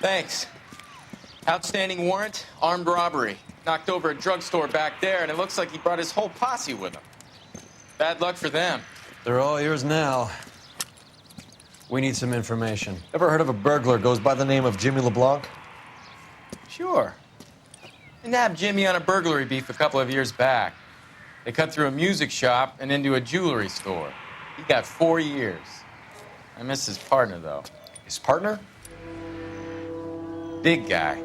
Thanks. Outstanding warrant, armed robbery. Knocked over a drugstore back there, and it looks like he brought his whole posse with him. Bad luck for them. They're all yours now. We need some information. Ever heard of a burglar goes by the name of Jimmy LeBlanc? Sure. I nabbed Jimmy on a burglary beef a couple of years back. They cut through a music shop and into a jewelry store. He got 4 years. I miss his partner, though. His partner? Big guy.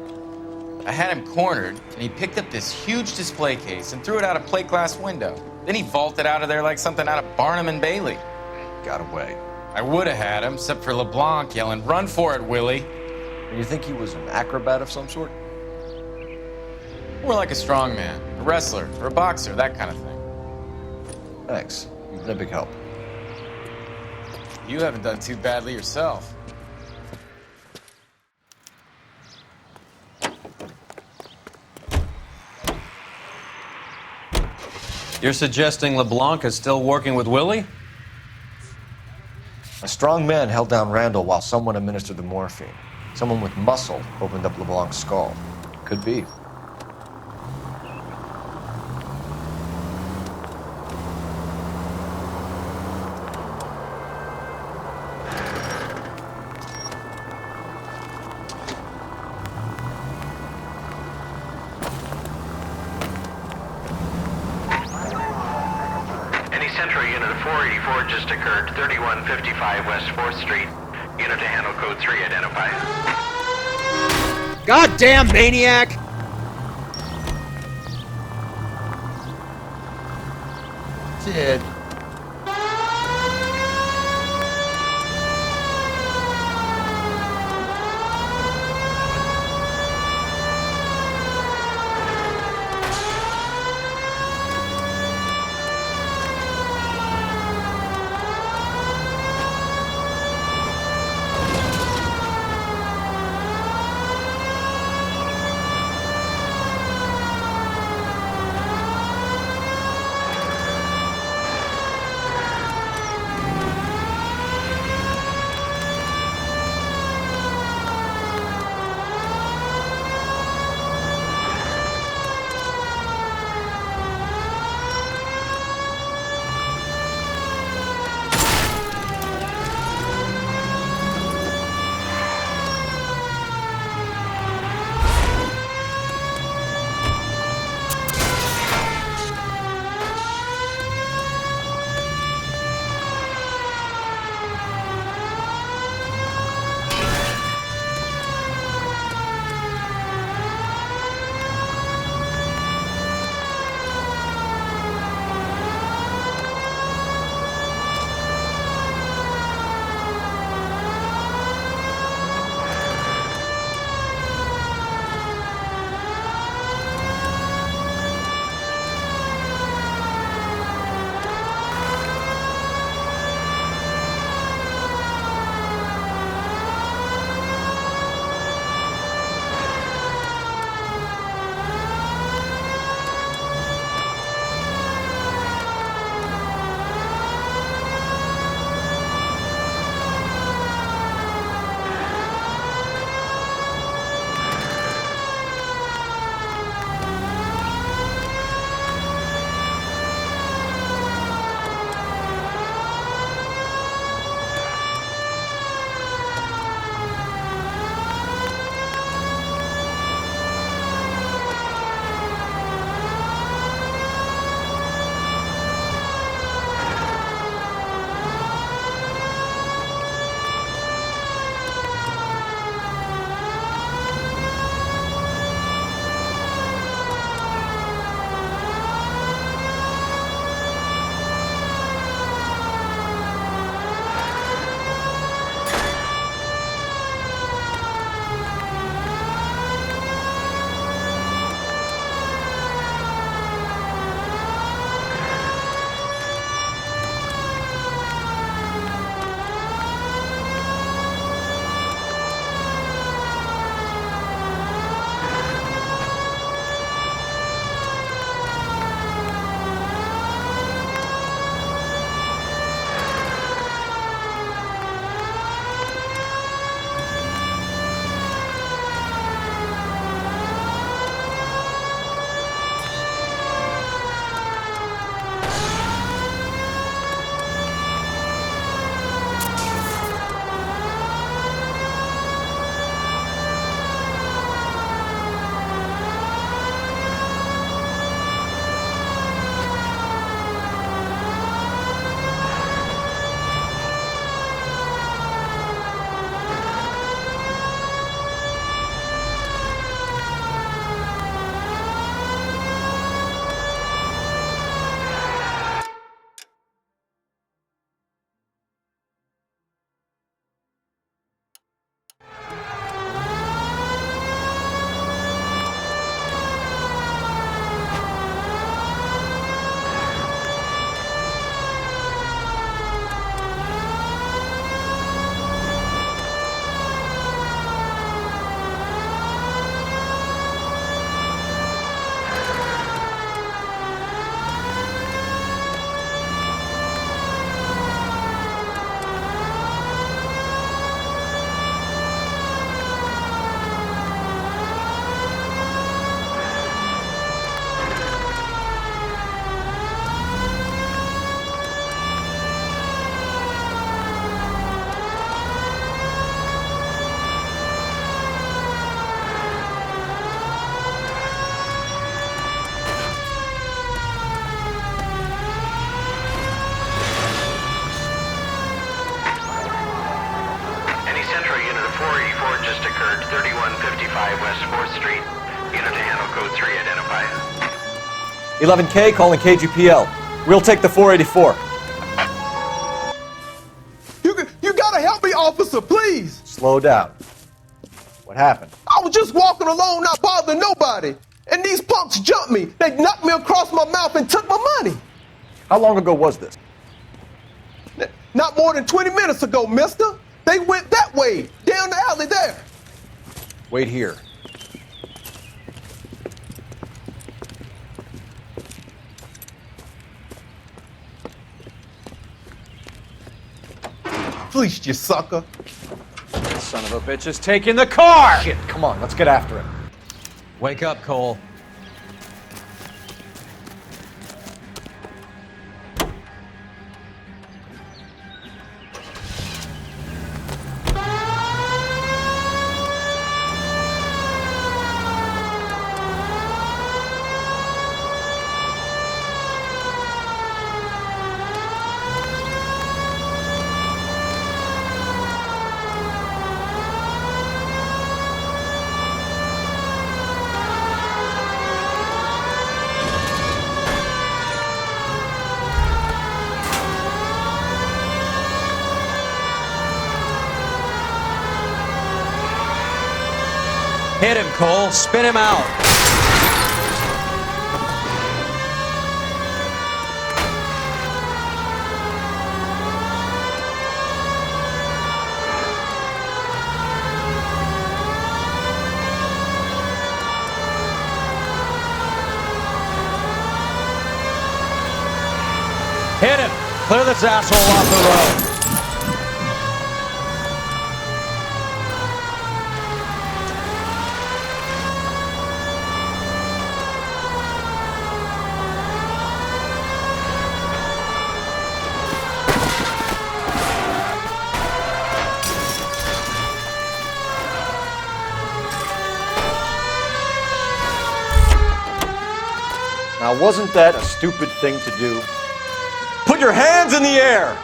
I had him cornered, and he picked up this huge display case and threw it out a plate glass window. Then he vaulted out of there like something out of Barnum and Bailey. Got away. I would have had him, except for LeBlanc yelling, "Run for it, Willie!" And you think he was an acrobat of some sort? More like a strongman, a wrestler, or a boxer, that kind of thing. Thanks. You've been a big help. You haven't done too badly yourself. You're suggesting LeBlanc is still working with Willie? A strong man held down Randall while someone administered the morphine. Someone with muscle opened up LeBlanc's skull. Could be. Any Central unit of 484 just occurred, 3155 West 4th Street. Unit to handle code 3 identified. Goddamn maniac! Did. just occurred, 3155 West 4th Street. Unit to handle code 3, identify. 11K calling KGPL. We'll take the 484. You gotta help me, officer, please. Slow down. What happened? I was just walking along, not bothering nobody. And these punks jumped me. They knocked me across my mouth and took my money. How long ago was this? Not more than 20 minutes ago, mister. They went that way, down the alley there. Wait here. Fleeced you, sucker. That son of a bitch is taking the car! Shit, come on, let's get after him. Wake up, Cole. Hit him, Cole. Spin him out. Hit him. Clear this asshole off the road. Now, wasn't that a stupid thing to do? Put your hands in the air!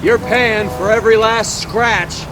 You're paying for every last scratch.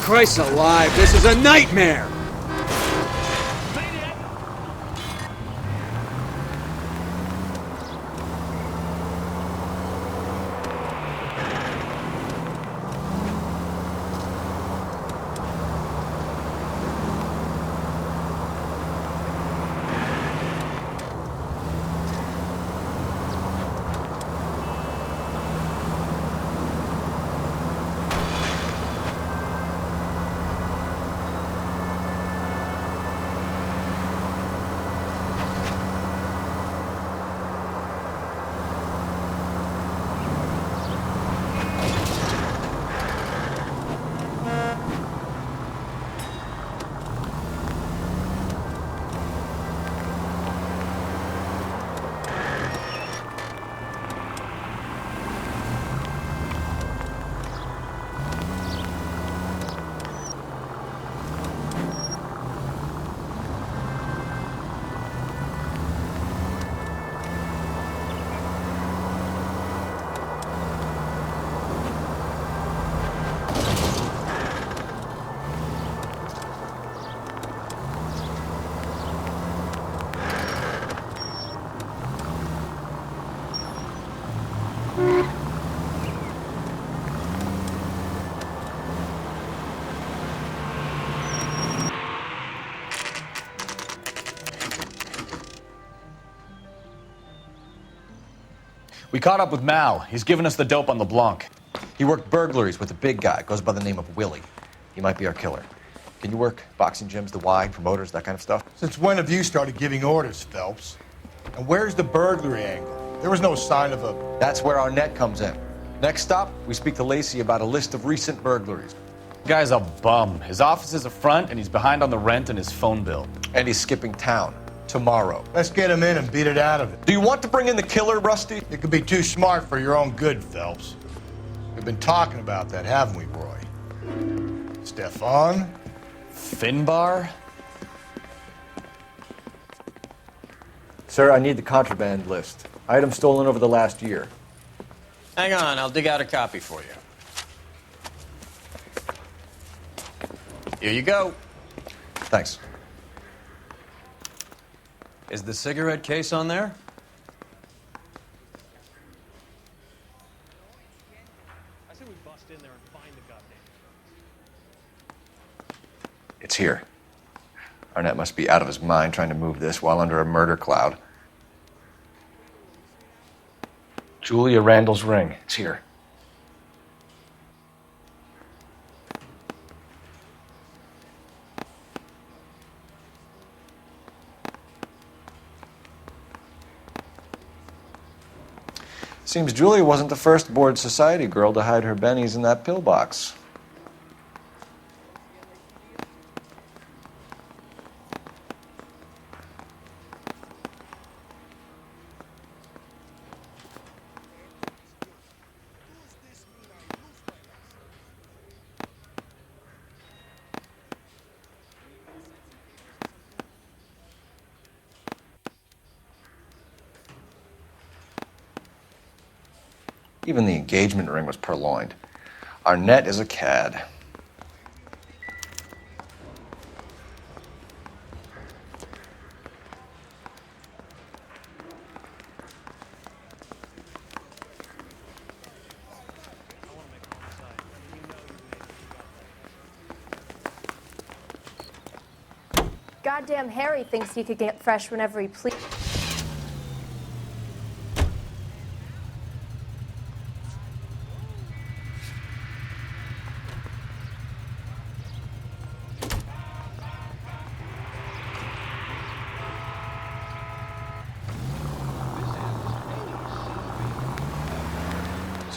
Christ alive, this is a nightmare! We caught up with Mao. He's given us the dope on LeBlanc. He worked burglaries with a big guy, goes by the name of Willie. He might be our killer. Can you work boxing gyms, the Y, promoters, that kind of stuff? Since when have you started giving orders, Phelps? And where's the burglary angle? There was no sign of a... That's where Arnett comes in. Next stop, we speak to Lacey about a list of recent burglaries. Guy's a bum. His office is a front, and he's behind on the rent and his phone bill. And he's skipping town tomorrow. Let's get him in and beat it out of it. Do you want to bring in the killer, Rusty? You could be too smart for your own good, Phelps. We've been talking about that, haven't we, Roy? Stefan? Finbar? Sir, I need the contraband list. Items stolen over the last year. Hang on, I'll dig out a copy for you. Here you go. Thanks. Is the cigarette case on there? It's here. Arnett must be out of his mind trying to move this while under a murder cloud. Julia Randall's ring. It's here. Seems Julia wasn't the first bored society girl to hide her bennies in that pillbox. Even the engagement ring was purloined. Arnett is a cad. Goddamn Harry thinks he could get fresh whenever he pleases.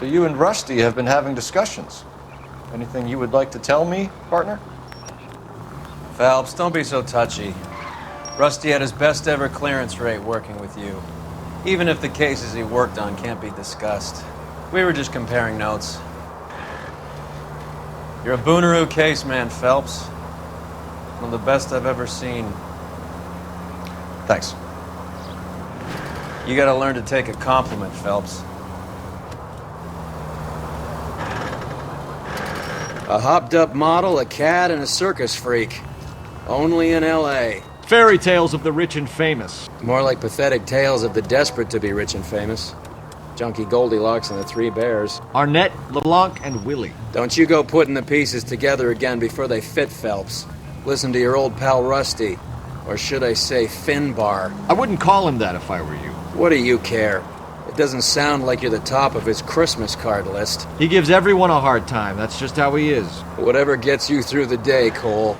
So you and Rusty have been having discussions. Anything you would like to tell me, partner? Phelps, don't be so touchy. Rusty had his best ever clearance rate working with you. Even if the cases he worked on can't be discussed. We were just comparing notes. You're a Booneroo case man, Phelps. One of the best I've ever seen. Thanks. You gotta learn to take a compliment, Phelps. A hopped-up model, a cad, and a circus freak. Only in L.A. Fairy tales of the rich and famous. More like pathetic tales of the desperate to be rich and famous. Junkie Goldilocks and the Three Bears. Arnett, LeBlanc, and Willie. Don't you go putting the pieces together again before they fit, Phelps. Listen to your old pal Rusty. Or should I say Finbar. I wouldn't call him that if I were you. What do you care? It doesn't sound like you're the top of his Christmas card list. He gives everyone a hard time. That's just how he is. Whatever gets you through the day, Cole.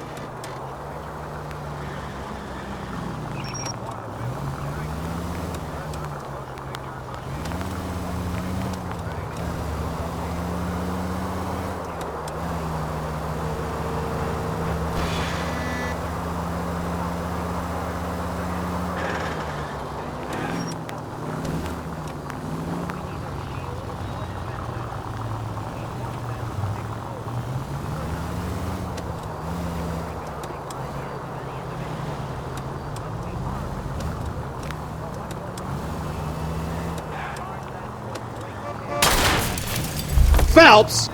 Phelps!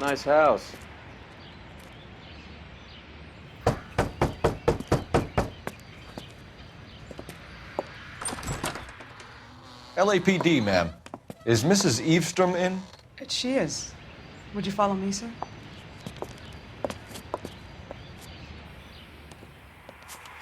Nice house. LAPD, ma'am. Is Mrs. Eavestrom in? She is. Would you follow me, sir?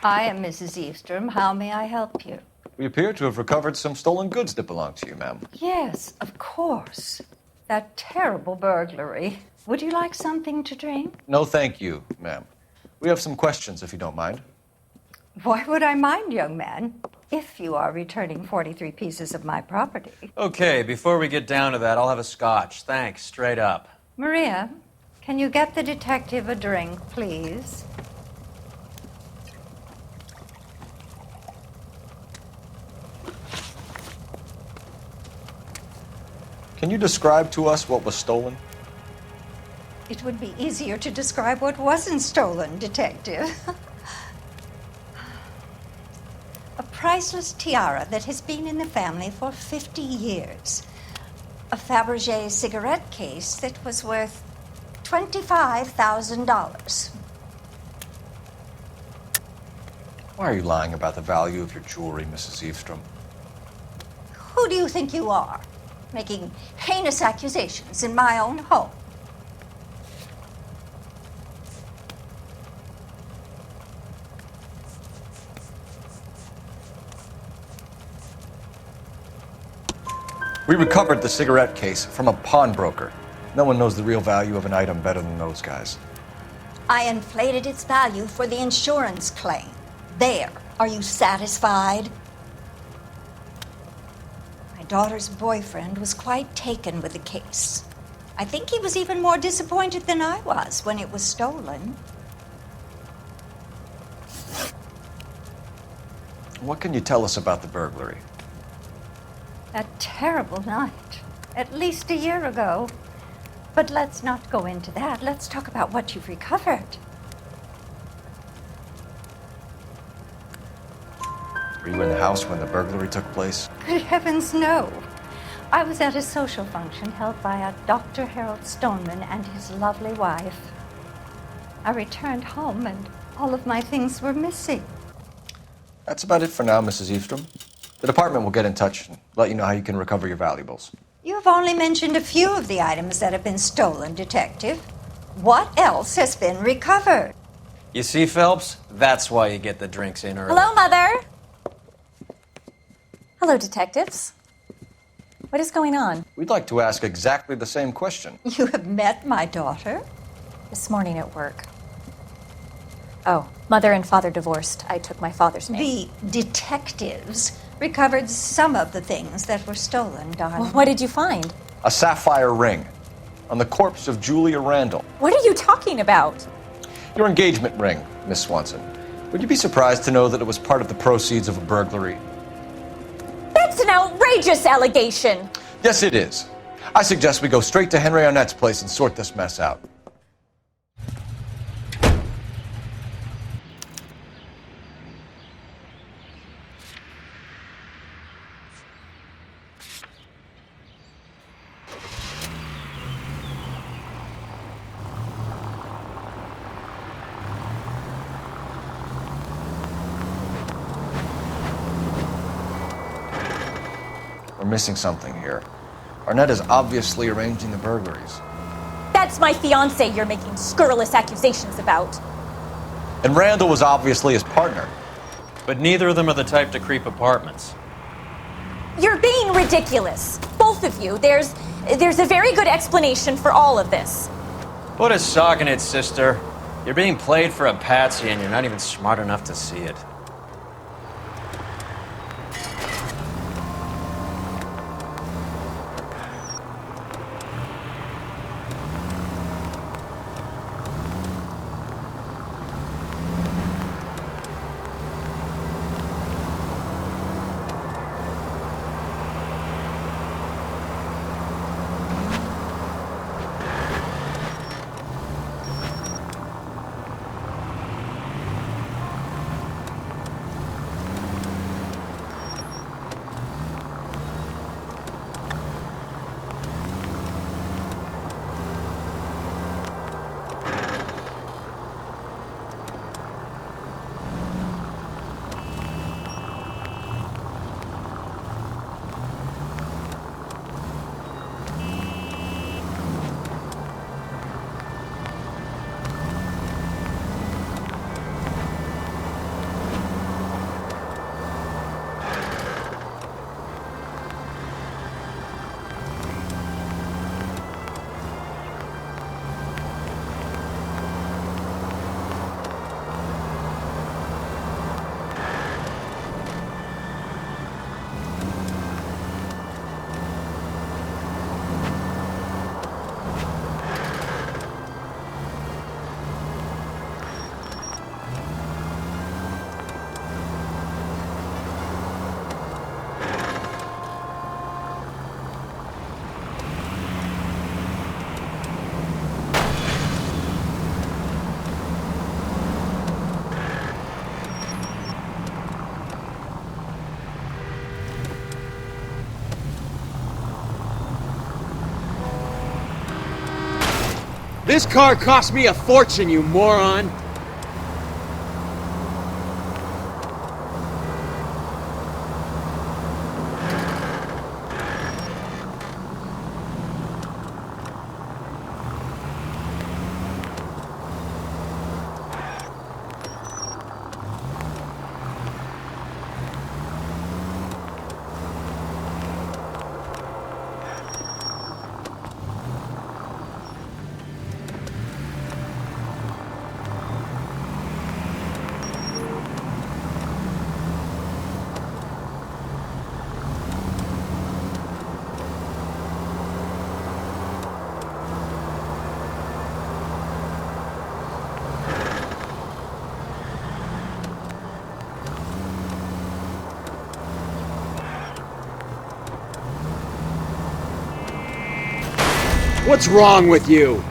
I am Mrs. Eavestrom. How may I help you? We appear to have recovered some stolen goods that belong to you, ma'am. Yes, of course. That terrible burglary. Would you like something to drink? No, thank you, ma'am. We have some questions, if you don't mind. Why would I mind, young man, if you are returning 43 pieces of my property? Okay, before we get down to that, I'll have a scotch. Thanks, straight up. Maria, can you get the detective a drink, please? Can you describe to us what was stolen? It would be easier to describe what wasn't stolen, Detective. A priceless tiara that has been in the family for 50 years. A Fabergé cigarette case that was worth $25,000. Why are you lying about the value of your jewelry, Mrs. Eavestrom? Who do you think you are, making heinous accusations in my own home? We recovered the cigarette case from a pawnbroker. No one knows the real value of an item better than those guys. I inflated its value for the insurance claim. There. Are you satisfied? My daughter's boyfriend was quite taken with the case. I think he was even more disappointed than I was when it was stolen. What can you tell us about the burglary? That terrible night, at least a year ago. But let's not go into that. Let's talk about what you've recovered. Were you in the house when the burglary took place? Good heavens, no. I was at a social function held by a Dr. Harold Stoneman and his lovely wife. I returned home and all of my things were missing. That's about it for now, Mrs. Eavestrom. The department will get in touch and let you know how you can recover your valuables. You have only mentioned a few of the items that have been stolen, Detective. What else has been recovered? You see, Phelps? That's why you get the drinks in early. Hello, Mother. Hello, detectives. What is going on? We'd like to ask exactly the same question. You have met my daughter? This morning at work. Oh, mother and father divorced. I took my father's name. The detectives recovered some of the things that were stolen, darling. Well, what did you find? A sapphire ring on the corpse of Julia Randall. What are you talking about? Your engagement ring, Miss Swanson. Would you be surprised to know that it was part of the proceeds of a burglary? That's an outrageous allegation! Yes, it is. I suggest we go straight to Henry Arnett's place and sort this mess out. We're missing something here. Arnett is obviously arranging the burglaries. That's my fiance you're making scurrilous accusations about. And Randall was obviously his partner. But neither of them are the type to creep apartments. You're being ridiculous. Both of you. There's a very good explanation for all of this. Put a sock in it, sister. You're being played for a patsy and you're not even smart enough to see it. This car cost me a fortune, you moron! What's wrong with you?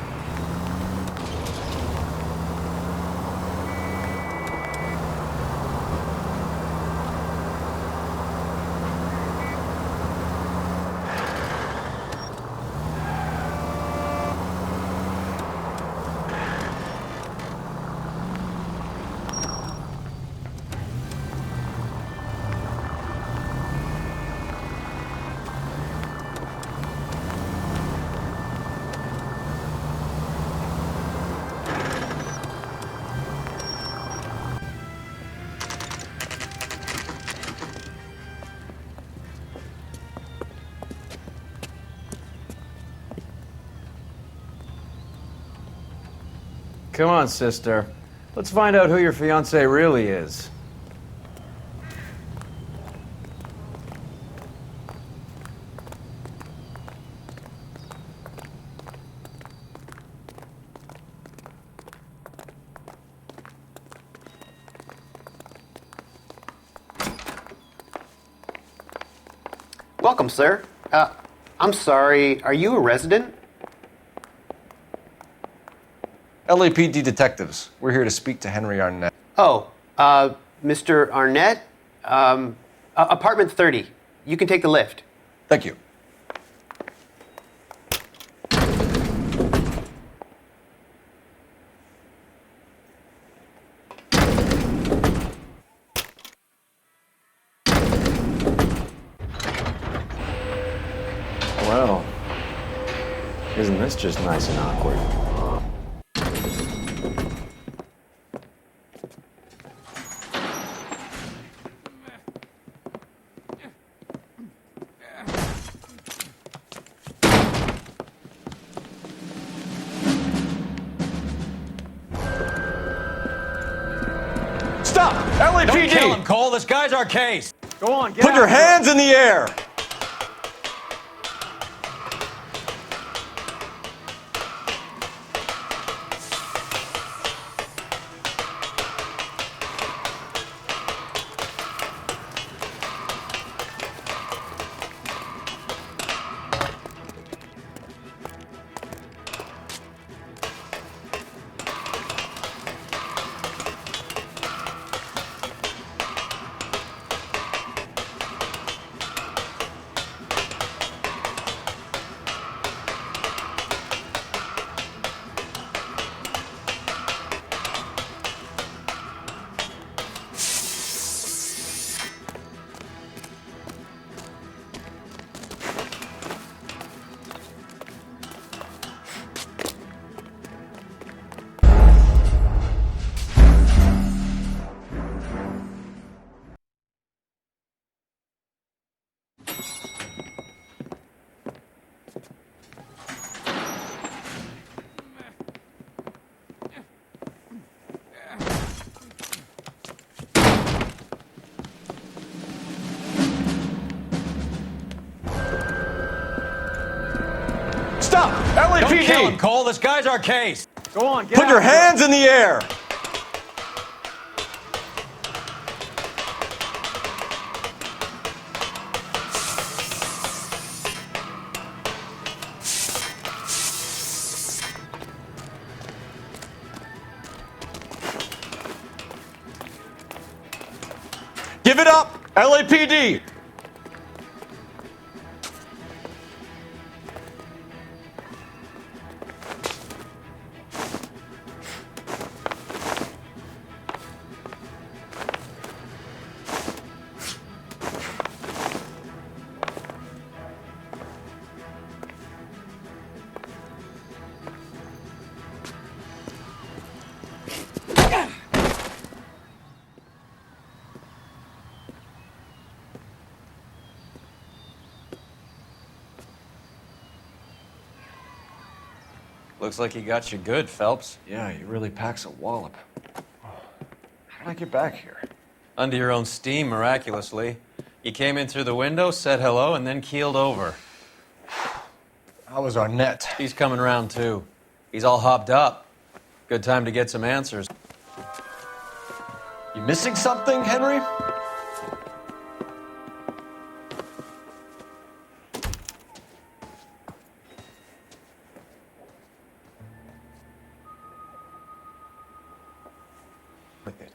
Come on, sister. Let's find out who your fiancé really is. Welcome, sir. I'm sorry, are you a resident? LAPD detectives. We're here to speak to Henry Arnett. Oh, Mr. Arnett? Apartment 30. You can take the lift. Thank you. Well, isn't this just nice and awkward? Stop! LAPD! Don't kill him, Cole. This guy's our case. Go on, get Put out your of here. hands in the air! Stop! LAPD! Don't kill him, Cole. This guy's our case. Go on, get Put out your of here. hands in the air! Give it up! LAPD! Looks like he got you good, Phelps. Yeah, he really packs a wallop. How did I get back here? Under your own steam, miraculously. You came in through the window, said hello, and then keeled over. How was Arnett? He's coming round, too. He's all hopped up. Good time to get some answers. You missing something, Henry? With it.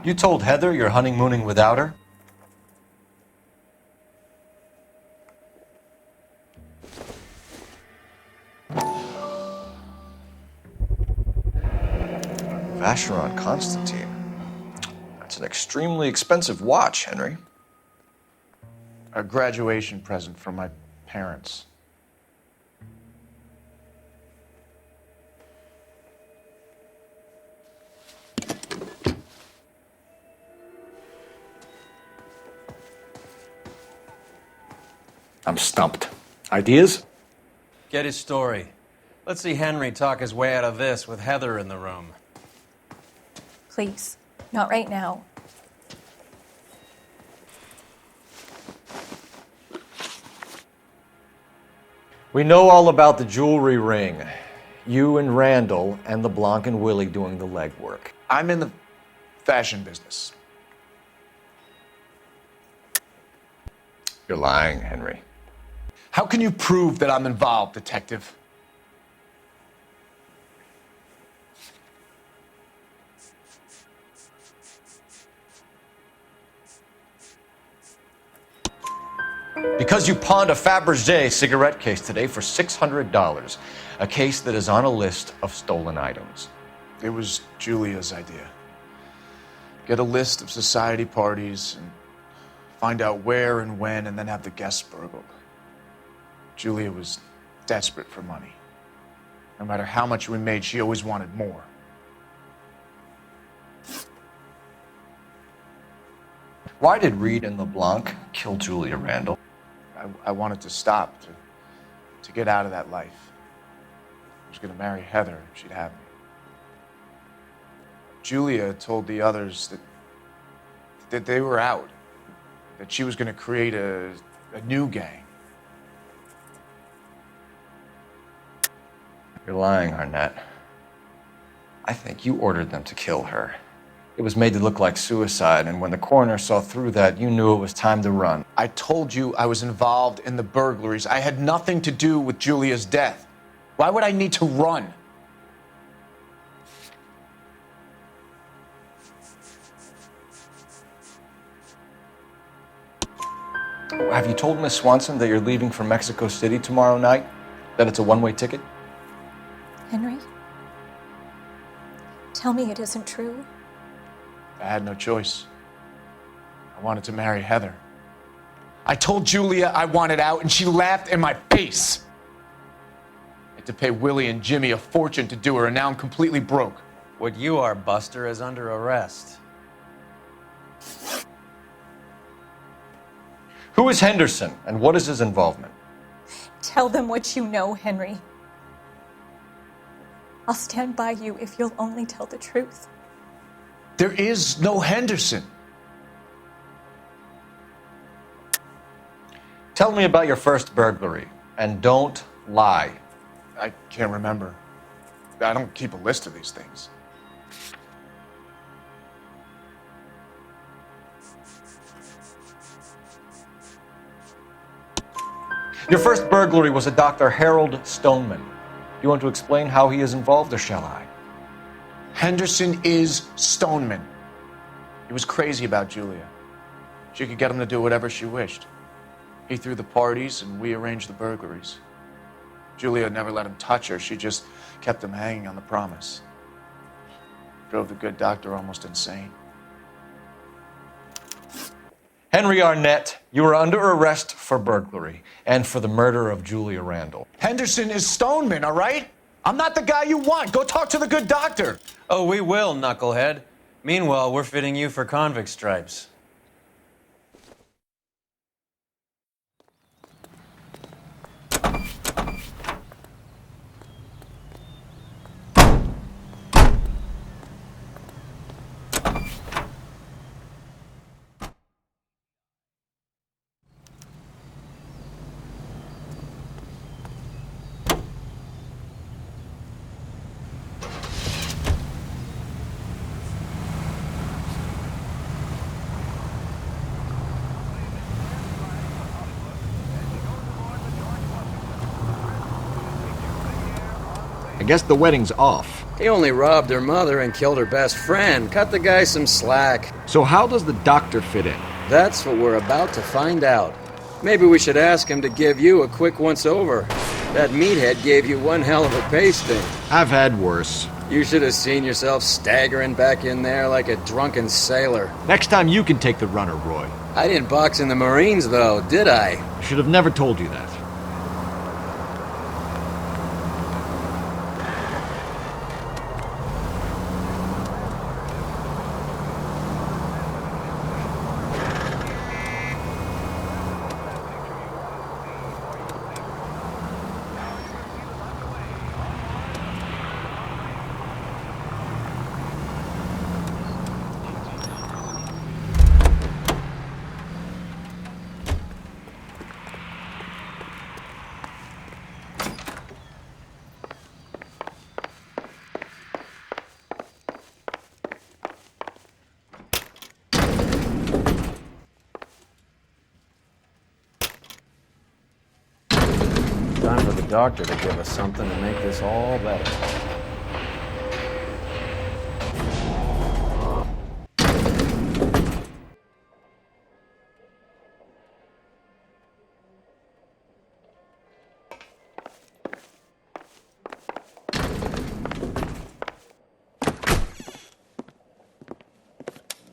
You told Heather you're honeymooning without her? Vacheron Constantine. That's an extremely expensive watch, Henry. A graduation present from my parents. I'm stumped. Ideas? Get his story. Let's see Henry talk his way out of this with Heather in the room. Please, not right now. We know all about the jewelry ring. You and Randall and LeBlanc and Willie doing the legwork. I'm in the fashion business. You're lying, Henry. How can you prove that I'm involved, Detective? Because you pawned a Fabergé cigarette case today for $600. A case that is on a list of stolen items. It was Julia's idea. Get a list of society parties and find out where and when and then have the guests burgled. Julia was desperate for money. No matter how much we made, she always wanted more. Why did Reed and LeBlanc kill Julia Randall? I wanted to stop, to get out of that life. I was going to marry Heather if she'd have me. Julia told the others that they were out, that she was going to create a new gang. You're lying, Arnett. I think you ordered them to kill her. It was made to look like suicide, and when the coroner saw through that, you knew it was time to run. I told you I was involved in the burglaries. I had nothing to do with Julia's death. Why would I need to run? Have you told Miss Swanson that you're leaving for Mexico City tomorrow night? That it's a one-way ticket? Henry? Tell me it isn't true. I had no choice. I wanted to marry Heather. I told Julia I wanted out, and she laughed in my face. I had to pay Willie and Jimmy a fortune to do her, and now I'm completely broke. What you are, Buster, is under arrest. Who is Henderson, and what is his involvement? Tell them what you know, Henry. I'll stand by you if you'll only tell the truth. There is no Henderson. Tell me about your first burglary, and don't lie. I can't remember. I don't keep a list of these things. Your first burglary was a Dr. Harold Stoneman. You want to explain how he is involved, or shall I? Henderson is Stoneman. He was crazy about Julia. She could get him to do whatever she wished. He threw the parties, and we arranged the burglaries. Julia never let him touch her. She just kept him hanging on the promise. Drove the good doctor almost insane. Henry Arnett, you are under arrest for burglary and for the murder of Julia Randall. Henderson is Stoneman, all right? I'm not the guy you want. Go talk to the good doctor. Oh, we will, knucklehead. Meanwhile, we're fitting you for convict stripes. I guess the wedding's off. He only robbed her mother and killed her best friend. Cut the guy some slack. So how does the doctor fit in? That's what we're about to find out. Maybe we should ask him to give you a quick once-over. That meathead gave you one hell of a pasting. I've had worse. You should have seen yourself staggering back in there like a drunken sailor. Next time you can take the runner, Roy. I didn't box in the Marines, though, did I? Should have never told you that. Time for the doctor to give us something to make this all better.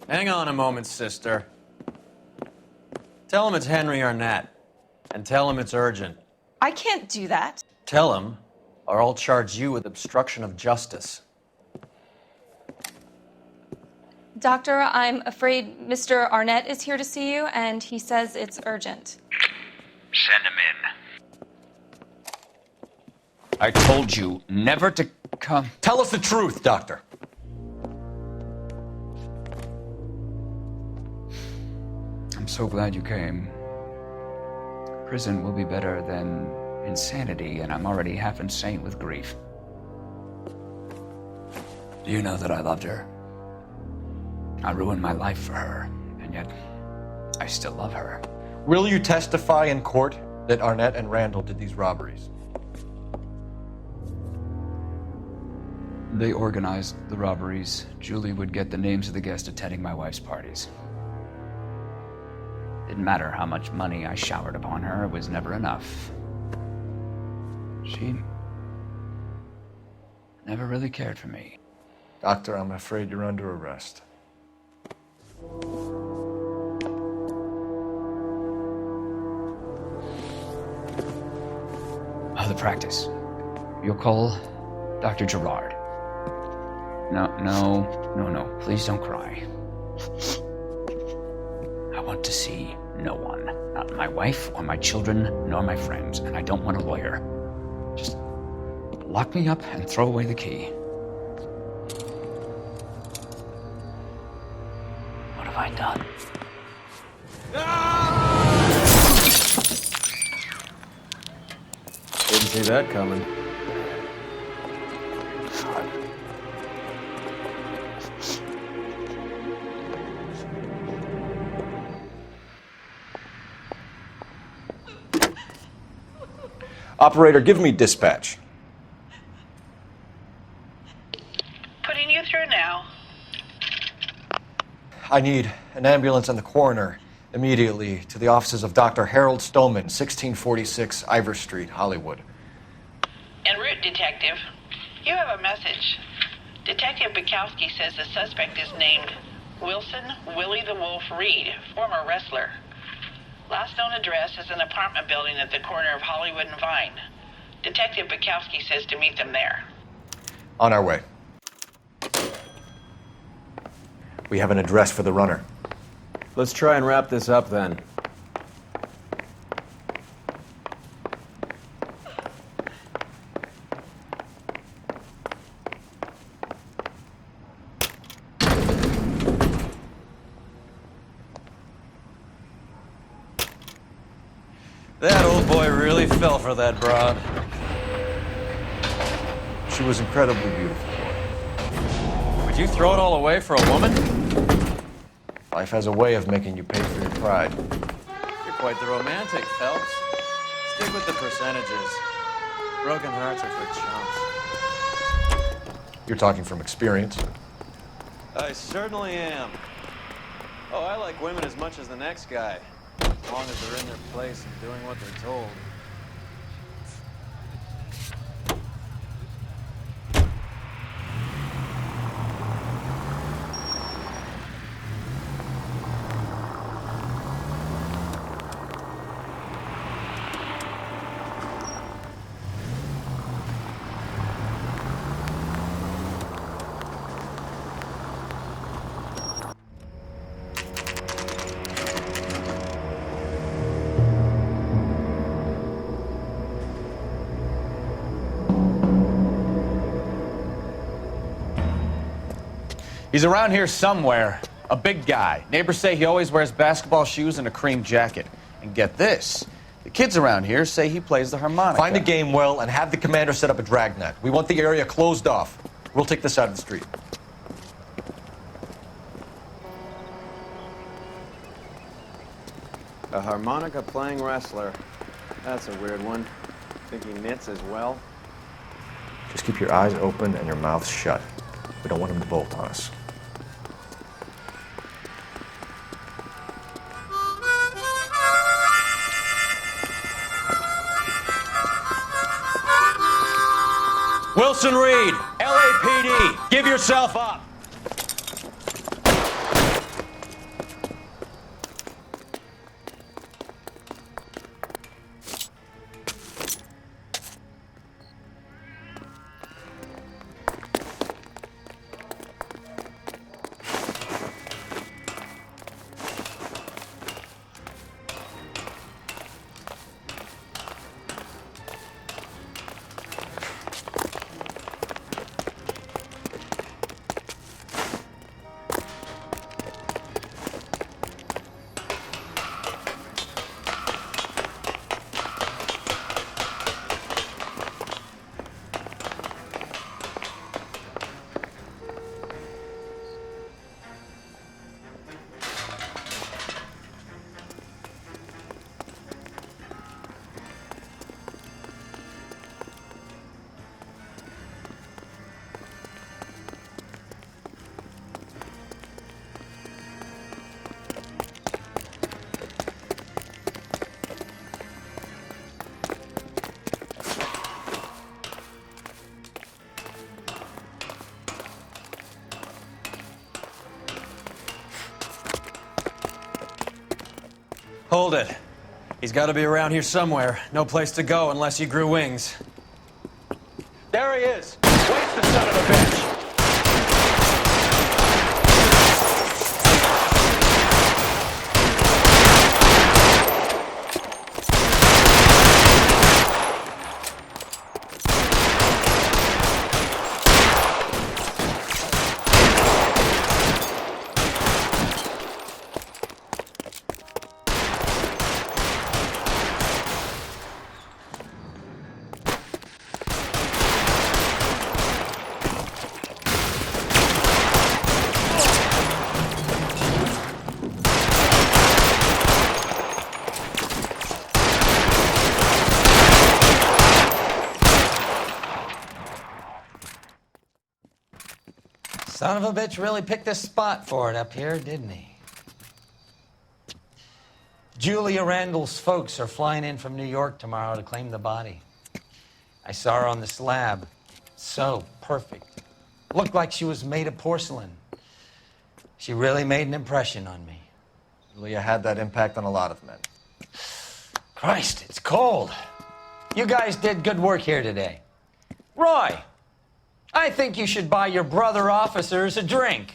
Hang on a moment, sister. Tell him it's Henry Arnett, and tell him it's urgent. I can't do that. Tell him, or I'll charge you with obstruction of justice. Doctor, I'm afraid Mr. Arnett is here to see you, and he says it's urgent. Send him in. I told you never to come. Tell us the truth, Doctor. I'm so glad you came. Prison will be better than insanity, and I'm already half insane with grief. Do you know that I loved her? I ruined my life for her, and yet I still love her. Will you testify in court that Arnett and Randall did these robberies? They organized the robberies. Julie would get the names of the guests attending my wife's parties. Didn't matter how much money I showered upon her, it was never enough. She never really cared for me. Doctor, I'm afraid you're under arrest. Oh, the practice. You'll call Dr. Gerard. No. Please don't cry. I want to see no one. Not my wife or my children, nor my friends. And I don't want a lawyer. Just lock me up and throw away the key. What have I done? Didn't see that coming. Operator, give me dispatch. Putting you through now. I need an ambulance and the coroner immediately to the offices of Dr. Harold Stoneman, 1646 Ivor Street, Hollywood. En route, Detective. You have a message. Detective Bukowski says the suspect is named Wilson Willie the Wolf Reed, former wrestler. Last known address is an apartment building at the corner of Hollywood and Vine. Detective Bukowski says to meet them there. On our way. We have an address for the runner. Let's try and wrap this up then. That old boy really fell for that broad. She was incredibly beautiful. Would you throw it all away for a woman? Life has a way of making you pay for your pride. You're quite the romantic, Phelps. Stick with the percentages. Broken hearts are for chumps. You're talking from experience. I certainly am. Oh, I like women as much as the next guy. As long as they're in their place and doing what they're told. He's around here somewhere. A big guy. Neighbors say he always wears basketball shoes and a cream jacket. And get this, the kids around here say he plays the harmonica. Find the game well and have the commander set up a dragnet. We want the area closed off. We'll take this side of the street. A harmonica-playing wrestler. That's a weird one. Think he knits as well? Just keep your eyes open and your mouth shut. We don't want him to bolt on us. Wilson Reed, LAPD, give yourself up. Hold it. He's got to be around here somewhere. No place to go unless he grew wings. There he is. Waste the son of a bitch. Son of a bitch really picked a spot for it up here, didn't he? Julia Randall's folks are flying in from New York tomorrow to claim the body. I saw her on the slab. So perfect. Looked like she was made of porcelain. She really made an impression on me. Julia had that impact on a lot of men. Christ, it's cold. You guys did good work here today. Roy, I think you should buy your brother officers a drink.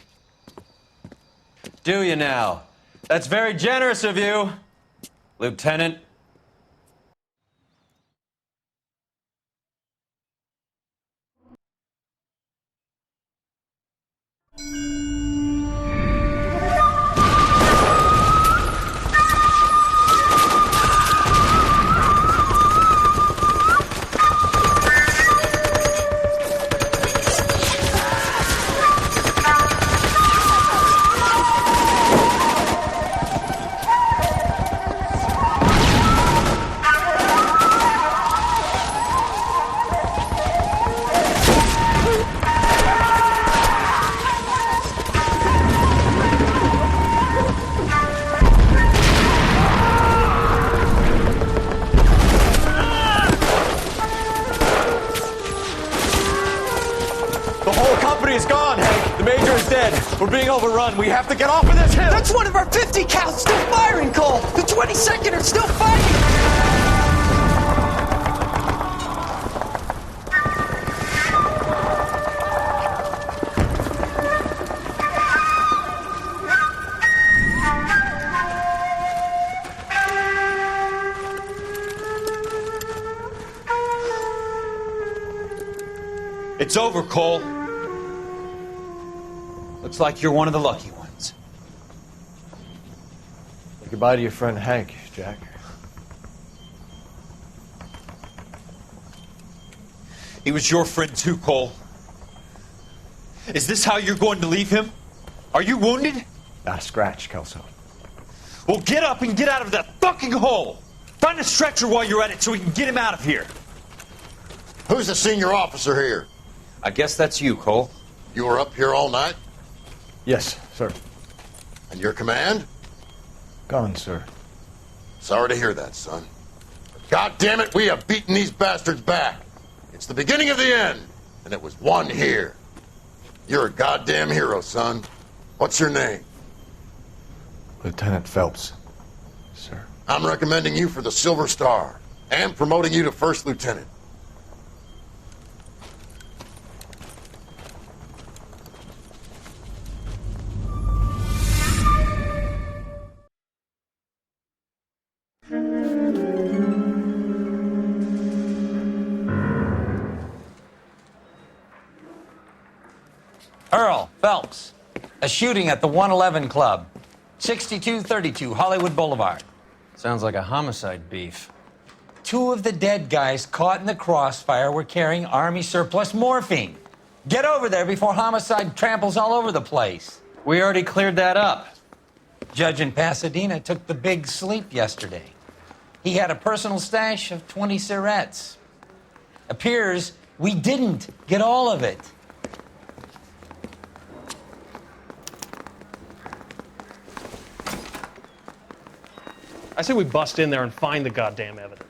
do you now? That's very generous of you, Lieutenant. Is gone, Hank. The Major is dead. We're being overrun. We have to get off of this hill. That's one of our 50 cows still firing, Cole. The 22nd are still fighting. It's over, Cole. Looks like you're one of the lucky ones. Say goodbye to your friend Hank, Jack. He was your friend too, Cole. Is this how you're going to leave him? Are you wounded? Not a scratch, Kelso. Well, get up and get out of that fucking hole! Find a stretcher while you're at it so we can get him out of here. Who's the senior officer here? I guess that's you, Cole. You were up here all night? Yes, sir. And your command? Gone, sir. Sorry to hear that, son. God damn it, we have beaten these bastards back. It's the beginning of the end, and it was one here. You're a goddamn hero, son. What's your name? Lieutenant Phelps, sir. I'm recommending you for the Silver Star and promoting you to First Lieutenant. Earl Phelps, a shooting at the 111 Club, 6232 Hollywood Boulevard. Sounds like a homicide beef. 2 of the dead guys caught in the crossfire were carrying Army surplus morphine. Get over there before homicide tramples all over the place. We already cleared that up. Judge in Pasadena took the big sleep yesterday. He had a personal stash of 20 cigarettes. Appears we didn't get all of it. I say we bust in there and find the goddamn evidence.